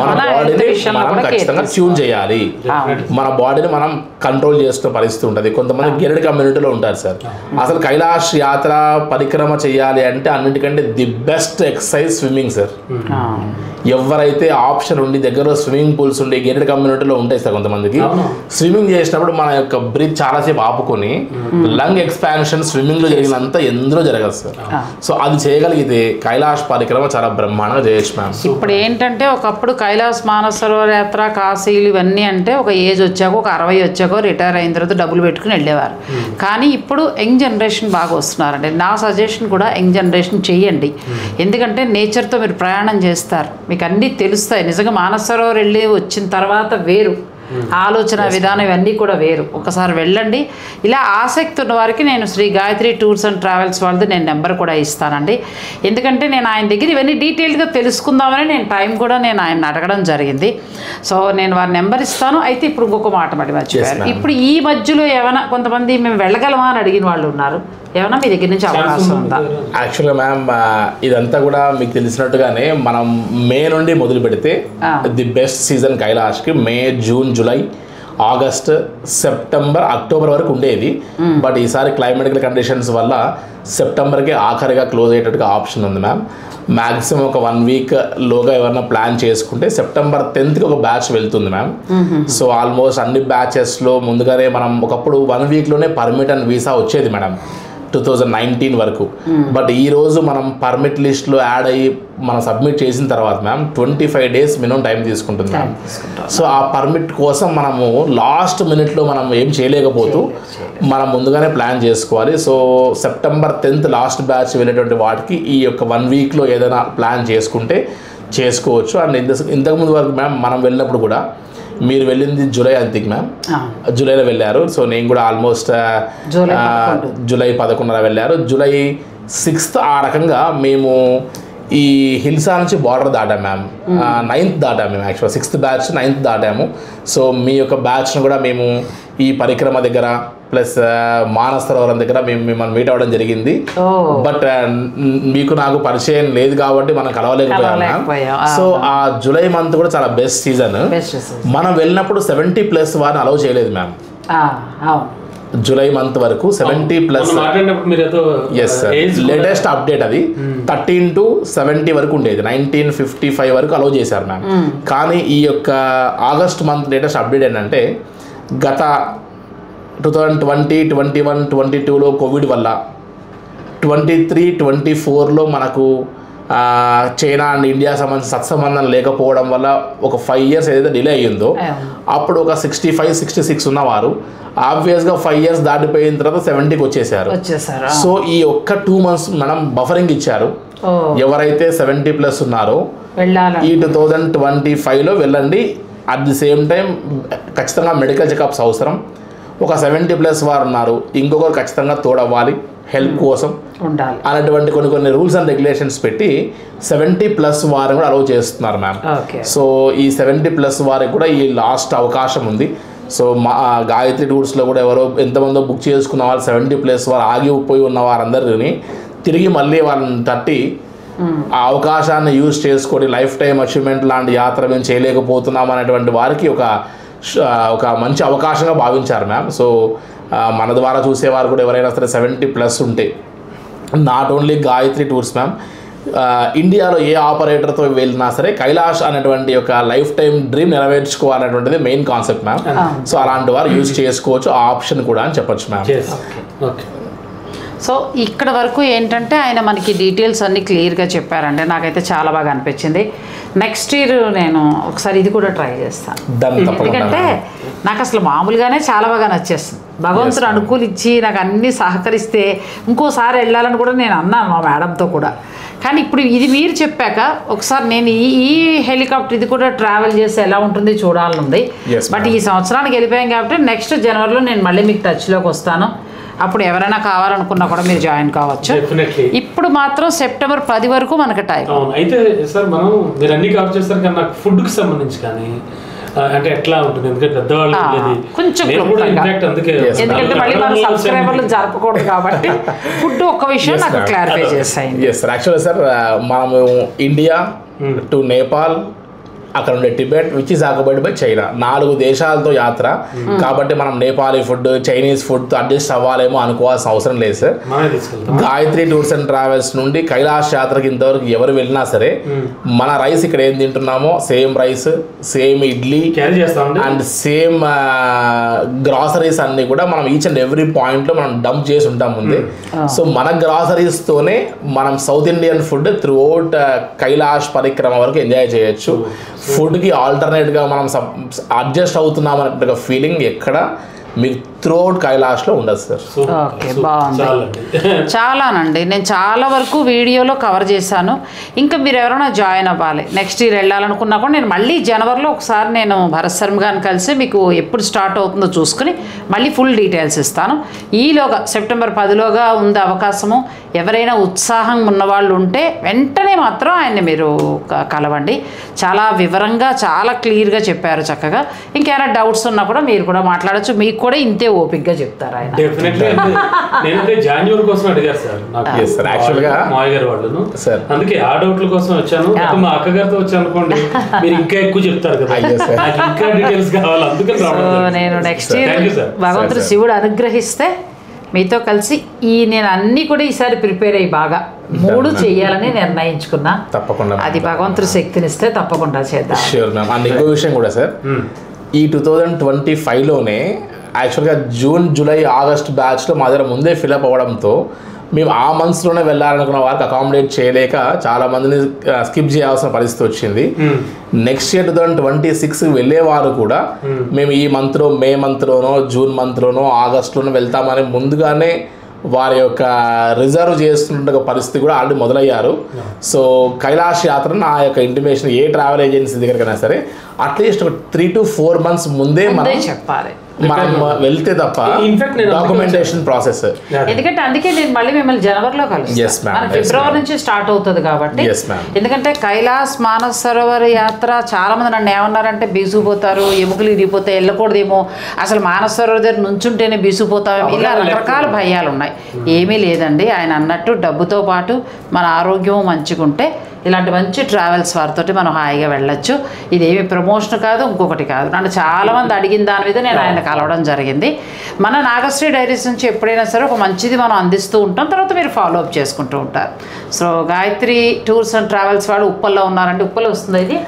మన బాడీని మనం ఖచ్చితంగా ట్యూన్ చేయాలి. మన బాడీని మనం కంట్రోల్ చేసుకునే పరిస్థితి ఉంటుంది. కొంతమంది గెరెడ్ కమ్యూనిటీలో ఉంటారు సార్. అసలు కైలాష్ యాత్ర పరిక్రమ చేయాలి అంటే అన్నిటికంటే the best exercise swimming sir. ఎవరైతే ఆప్షన్ ఉండి దగ్గర స్విమ్మింగ్ పూల్స్ ఉండి గెరెడ్ కమ్యూనిటీలో ఉంటాయి సార్, కొంతమందికి స్విమ్మింగ్ చేసినప్పుడు మన యొక్క బ్రీత్ చాలాసేపు ఆపుకొని లంగ్ ఎక్స్పాన్షన్ స్విమ్మింగ్లో జరిగినంత ఎందులో జరగదు సార్. సో అది చేయగలిగితే కైలాష్ పరిక్రమ చాలా బ్రహ్మాండంగా చేయొచ్చు మ్యామ్. ఇప్పుడు ఏంటంటే ఒకప్పుడు కైలాస్ మానసరోవర్ యాత్ర, కాశీలు ఇవన్నీ అంటే ఒక ఏజ్ వచ్చాక ఒక 60 వచ్చాకో రిటైర్ అయిన తర్వాత డబ్బులు పెట్టుకుని వెళ్ళేవారు. కానీ ఇప్పుడు యంగ్ జనరేషన్ బాగా వస్తున్నారండి. నా సజెషన్ కూడా యంగ్ జనరేషన్ చెయ్యండి. ఎందుకంటే నేచర్తో మీరు ప్రయాణం చేస్తారు, మీకు అన్నీ తెలుస్తాయి. నిజంగా మానసరోవర్ వెళ్ళి వచ్చిన తర్వాత వేరు ఆలోచన విధానం ఇవన్నీ కూడా వేరు. ఒకసారి వెళ్ళండి. ఇలా ఆసక్తి ఉన్న వారికి నేను Shri Gayatri tours and travels వాళ్ళది నేను నెంబర్ కూడా ఇస్తానండి. ఎందుకంటే నేను ఆయన దగ్గర ఇవన్నీ డీటెయిల్గా తెలుసుకుందామని నేను టైం కూడా నేను ఆయన అడగడం జరిగింది. సో నేను వారి నెంబర్ ఇస్తాను. అయితే ఇప్పుడు ఇంకొక మాట మర్చిపోయారు. ఇప్పుడు ఈ మధ్యలో ఏమైనా కొంతమంది మేము వెళ్ళగలమా అని అడిగిన వాళ్ళు ఉన్నారు. ఏమన్నా మీ దగ్గర నుంచి అవకాశం ఉందా? యాక్చువల్గా మ్యామ్ ఇదంతా కూడా మీకు తెలిసినట్టుగానే మనం మే నుండి మొదలు పెడితే ది బెస్ట్ సీజన్ కైలాష్కి May, June, July, August, September, October వరకు ఉండేది. బట్ ఈసారి క్లైమేటికల్ కండిషన్స్ వల్ల సెప్టెంబర్కి ఆఖరిగా క్లోజ్ అయ్యేటట్టుగా ఆప్షన్ ఉంది మ్యామ్. మ్యాక్సిమం ఒక 1 week లోగా ఎవరైనా ప్లాన్ చేసుకుంటే సెప్టెంబర్ 10th ఒక బ్యాచ్ వెళ్తుంది మ్యామ్. సో ఆల్మోస్ట్ అన్ని బ్యాచెస్లో ముందుగానే మనం ఒకప్పుడు 1 weekలోనే పర్మిట్ అండ్ వీసా వచ్చేది మేడం 2019 వరకు. బట్ ఈరోజు మనం పర్మిట్ లిస్ట్లో యాడ్ అయ్యి మనం సబ్మిట్ చేసిన తర్వాత మ్యామ్ 25 days మినిమం టైం తీసుకుంటుంది మ్యామ్. సో ఆ పర్మిట్ కోసం మనము లాస్ట్ మినిట్లో మనం ఏం చేయలేకపోతూ మనం ముందుగానే ప్లాన్ చేసుకోవాలి. So September 10th last batch వెళ్ళేటువంటి వాటికి ఈ యొక్క 1 weekలో ఏదైనా ప్లాన్ చేసుకుంటే చేసుకోవచ్చు. అండ్ ఇంతకుముందు వరకు మ్యామ్ మనం వెళ్ళినప్పుడు కూడా మీరు వెళ్ళింది జూలై అంతికి మ్యామ్, జూలైలో వెళ్ళారు. సో నేను కూడా ఆల్మోస్ట్ జూలై 11 వెళ్ళారు. జూలై 6th ఆ రకంగా మేము ఈ హిల్సా నుంచి బార్డర్ దాటాము మ్యామ్. 9th దాటాము మేము, యాక్చువల్ 6th బ్యాచ్ 9th దాటాము. సో మీ యొక్క బ్యాచ్ను కూడా మేము ఈ పరిక్రమ దగ్గర ప్లస్ మానస సరోవరం దగ్గర మేము మిమ్మల్ని మీట్ అవ్వడం జరిగింది. బట్ మీకు నాకు పరిచయం లేదు కాబట్టి మనం కలవలేకపోయాం. సో ఆ జూలై మంత్ కూడా చాలా బెస్ట్ సీజన్. మనం వెళ్ళినప్పుడు 70+ వారిని అలౌ చేయలేదు మ్యామ్. జూలై మంత్ వరకు 70+. ఎస్ సార్, లేటెస్ట్ అప్డేట్ అది 13 to 70 వరకు ఉండేది. 1955 వరకు అలౌ చేశారు మ్యామ్. కానీ ఈ యొక్క ఆగస్ట్ మంత్ లేటెస్ట్ అప్డేట్ ఏంటంటే గత 2020, 21, 22లో కోవిడ్ వల్ల 23, 24లో మనకు చైనా అండ్ ఇండియా సత్సంబంధం లేకపోవడం వల్ల ఒక 5 years ఏదైతే డిలే అయ్యిందో అప్పుడు ఒక 65, 66 ఉన్నవారు ఆబ్వియస్గా 5 years దాటిపోయిన తర్వాత 70కి వచ్చేసారు. సో ఈ ఒక్క 2 months మనం బఫరింగ్ ఇచ్చారు. ఎవరైతే 70+ ఉన్నారో ఈ 2025లో వెళ్ళండి. అట్ ది సేమ్ టైం ఖచ్చితంగా మెడికల్ చెకప్స్ అవసరం. ఒక 70+ వారు ఉన్నారు, ఇంకొకరు ఖచ్చితంగా తోడవ్వాలి హెల్ప్ కోసం అనేటువంటి కొన్ని రూల్స్ అండ్ రెగ్యులేషన్స్ పెట్టి 70+ వారిని కూడా అలౌ చేస్తున్నారు మ్యామ్. సో ఈ 70+ వారికి కూడా ఈ లాస్ట్ అవకాశం ఉంది. సో మా గాయత్రి టూర్స్లో కూడా ఎంతమందో బుక్ చేసుకున్న వాళ్ళు 70+ వారు ఆగిపోయి ఉన్న వారందరినీ తిరిగి మళ్ళీ వాళ్ళని తట్టి ఆ అవకాశాన్ని యూజ్ చేసుకొని లైఫ్ టైం అచీవ్మెంట్ లాంటి యాత్ర మేము చేయలేకపోతున్నాం అనేటువంటి వారికి ఒక మంచి అవకాశంగా భావించారు మ్యామ్. సో మన ద్వారా చూసేవారు కూడా ఎవరైనా సరే 70+ ఉంటే not only Gayatri tours ma'am, ఇండియాలో ఏ ఆపరేటర్తో వెళ్ళినా సరే కైలాష్ అనేటువంటి ఒక లైఫ్ టైం డ్రీమ్ నెరవేర్చుకోవాలనేటువంటిది మెయిన్ కాన్సెప్ట్ మ్యామ్. సో అలాంటి వారు యూజ్ చేసుకోవచ్చు, ఆ ఆప్షన్ కూడా అని చెప్పొచ్చు మ్యామ్. సో ఇక్కడ వరకు ఏంటంటే ఆయన మనకి డీటెయిల్స్ అన్నీ క్లియర్గా చెప్పారంటే నాకైతే చాలా బాగా అనిపించింది. నెక్స్ట్ ఇయర్ నేను ఒకసారి ఇది కూడా ట్రై చేస్తాను. ఎందుకంటే నాకు అసలు మామూలుగానే చాలా బాగా నచ్చేస్తుంది. భగవంతుడు అనుకూలించి నాకు అన్నీ సహకరిస్తే ఇంకోసారి వెళ్ళాలని కూడా నేను అన్నాను మా మేడంతో కూడా. కానీ ఇప్పుడు ఇది మీరు చెప్పాక ఒకసారి నేను ఈ హెలికాప్టర్ ఇది కూడా ట్రావెల్ చేసి ఎలా ఉంటుంది చూడాలనుంది. బట్ ఈ సంవత్సరానికి వెళ్ళిపోయాం కాబట్టి నెక్స్ట్ జనవరిలో నేను మళ్ళీ మీకు టచ్లోకి వస్తాను. అప్పుడు ఎవరైనా కావాలనుకున్నా కూడా మీరు జాయిన్ కావచ్చు. ఇప్పుడు మాత్రం సెప్టెంబర్ 10 వరకు మనకు టైం. అయితే సార్ మనం మీరు అన్ని కవర్ చేస్తారు కానీ నాకు ఫుడ్కి సంబంధించి కానీ అంటే ఎట్లా ఉంటుంది, ఎందుకంటే పెద్దవాళ్ళు కొంచెం ఎందుకంటే మళ్ళీ మన సబ్స్క్రైబర్లు జరపకూడదు కాబట్టి ఫుడ్ ఒక్క విషయం నాకు క్లారిఫై చేస్తాయి. యాక్చువల్గా సార్ మనము ఇండియా టు నేపాల్, అక్కడ ఉండే Tibet which is occupied by China, 4 దేశాలతో యాత్ర. కాబట్టి మనం నేపాలీ ఫుడ్, చైనీస్ ఫుడ్తో అడ్జస్ట్ అవ్వాలేమో అనుకోవాల్సిన అవసరం లేదు sir. Gayatri tours and travels నుండి కైలాష్ యాత్రకి ఇంతవరకు ఎవరు వెళ్ళినా సరే మన రైస్ ఇక్కడ ఏం తింటున్నామో same rice, same idli and same groceries అన్ని కూడా మనం ఈచ్ అండ్ ఎవ్రీ పాయింట్లో మనం డంప్ చేసి ఉంటాం ముందే. సో మన గ్రాసరీస్తోనే మనం south Indian food throughout Kailash పరిక్రమ వరకు ఎంజాయ్ చేయొచ్చు. ఫుడ్కి ఆల్టర్నేట్గా మనం అడ్జస్ట్ అవుతున్నాం అన్నట్టుగా ఫీలింగ్ ఎక్కడ మీకు త్రూఅవుట్ కైలాష్లో ఉండదు సార్. ఓకే, బాగుంది. చాలానండి, నేను చాలా వరకు వీడియోలో కవర్ చేశాను. ఇంకా మీరు ఎవరైనా జాయిన్ అవ్వాలి, నెక్స్ట్ ఇయర్ వెళ్ళాలనుకున్నా కూడా నేను మళ్ళీ జనవరిలో ఒకసారి నేను భరత్ శర్మ గారిని కలిసి మీకు ఎప్పుడు స్టార్ట్ అవుతుందో చూసుకుని మళ్ళీ ఫుల్ డీటెయిల్స్ ఇస్తాను. ఈలోగా సెప్టెంబర్ 10లోగా ఉంది అవకాశము. ఎవరైనా ఉత్సాహం ఉన్నవాళ్ళు ఉంటే వెంటనే మాత్రం ఆయన్ని మీరు కలవండి. చాలా వివరంగా చాలా క్లియర్గా చెప్పారు చక్కగా. ఇంకేమైనా డౌట్స్ ఉన్నా కూడా మీరు కూడా మాట్లాడచ్చు. మీకు కూడా ఇంతే ఓపిక్గా చెప్తారు ఆయన. నేనైతే జాన్యువరి కోసం అడిగారు సార్ యాక్చువల్గా మాయ గారు వాళ్ళను, అందుకే ఆ డౌట్ల కోసం వచ్చాను. మా అక్కగారితో వచ్చాను అనుకోండి మీరు ఇంకా ఎక్కువ చెప్తారు కదా, ఇంకా డీటెయిల్స్ కావాలి, అందుకని నేను నెక్స్ట్ ఇయర్ భగవంతుడు శివుడు అనుగ్రహిస్తే మీతో కలిసి నేను అన్నీ కూడా ఈసారి ప్రిపేర్ అయ్యి బాగా 3 చేయాలని నిర్ణయించుకున్నా. తప్పకుండా అది భగవంతుడు శక్తినిస్తే తప్పకుండా చేద్దాం. Sure ma'am. అండ్ ఇంకో విషయం కూడా సార్, ఈ 2025లోనే యాక్చువల్గా జూన్, జూలై, ఆగస్ట్ బ్యాచ్లో మా దగ్గర ముందే ఫిలప్ అవ్వడంతో మేము ఆ మంత్స్లోనే వెళ్ళాలనుకున్న వారికి అకామిడేట్ చేయలేక చాలామందిని స్కిప్ చేయాల్సిన పరిస్థితి వచ్చింది. నెక్స్ట్ ఇయర్ 2026 వెళ్ళేవారు కూడా మేము ఈ మంత్లో, మే మంత్లోనో, జూన్ మంత్లోనో, ఆగస్ట్లోనో వెళ్తామని ముందుగానే వారి యొక్క రిజర్వ్ చేస్తున్న పరిస్థితి కూడా ఆల్రెడీ మొదలయ్యారు. సో కైలాష్ యాత్ర నా యొక్క ఇంటిమేషన్ ఏ ట్రావెల్ ఏజెన్సీ దగ్గరకైనా సరే అట్లీస్ట్ ఒక 3 to 4 months ముందే మనం చెప్పాలి, మనం వెళ్తే తప్ప డాక్యుమెంటేషన్ ప్రాసెస్. ఎందుకంటే అందుకే నేను మళ్ళీ మిమ్మల్ని జనవరిలో కలుస్తాను, ఫిబ్రవరి నుంచి స్టార్ట్ అవుతుంది కాబట్టి. ఎందుకంటే కైలాస్ మానస సరోవర్ యాత్ర చాలా మంది నన్ను ఏమన్నారంటే బీసుకుపోతారు, ఎముకలు ఇరిగిపోతాయి, వెళ్ళకూడదేమో, అసలు మానస సరోవర్ దగ్గర నుంచుంటేనే బీసుకుపోతామేమో, ఇలా రకరకాల భయాలు ఉన్నాయి. ఏమీ లేదండి, ఆయన అన్నట్టు డబ్బుతో పాటు మన ఆరోగ్యం మంచిగా ఉంటే ఇలాంటి మంచి ట్రావెల్స్ వారితో మనం హాయిగా వెళ్ళొచ్చు. ఇదేమి ప్రమోషన్ కాదు, ఇంకొకటి కాదు. నన్ను చాలామంది అడిగిన దాని మీద నేను ఆయన కలవడం జరిగింది. మన నాగశ్రీ డైరీస్ నుంచి ఎప్పుడైనా సరే ఒక మంచిది మనం అందిస్తూ ఉంటాం, తర్వాత మీరు ఫాలో అప్ చేసుకుంటూ ఉంటారు. So Gayatri tours and travels వాళ్ళు ఉప్పల్లో ఉన్నారంటే, ఉప్పల్ వస్తుంది ఇది?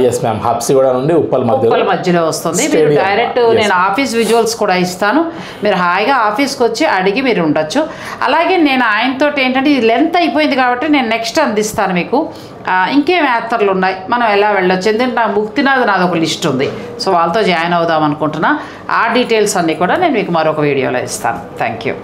ఎస్ మ్యామ్, హబ్సిగూడ నుండి ఉప్పల్ మధ్యలో వస్తుంది. మీరు డైరెక్ట్ నేను ఆఫీస్ విజువల్స్ కూడా ఇస్తాను, మీరు హాయిగా ఆఫీస్కి వచ్చి అడిగి మీరు ఉండొచ్చు. అలాగే నేను ఆయనతో ఏంటంటే ఇది లెంత్ అయిపోయింది కాబట్టి నేను నెక్స్ట్ అందిస్తాను మీకు. ఇంకేం యాత్రలు ఉన్నాయి, మనం ఎలా వెళ్ళొచ్చు, ఎందుకంటే నా ముక్తినాథ్ నాది ఒక లిస్ట్ ఉంది, సో వాళ్ళతో జాయిన్ అవుదాం అనుకుంటున్నా. ఆ డీటెయిల్స్ అన్నీ కూడా నేను మీకు మరొక వీడియోలో ఇస్తాను. Thank you.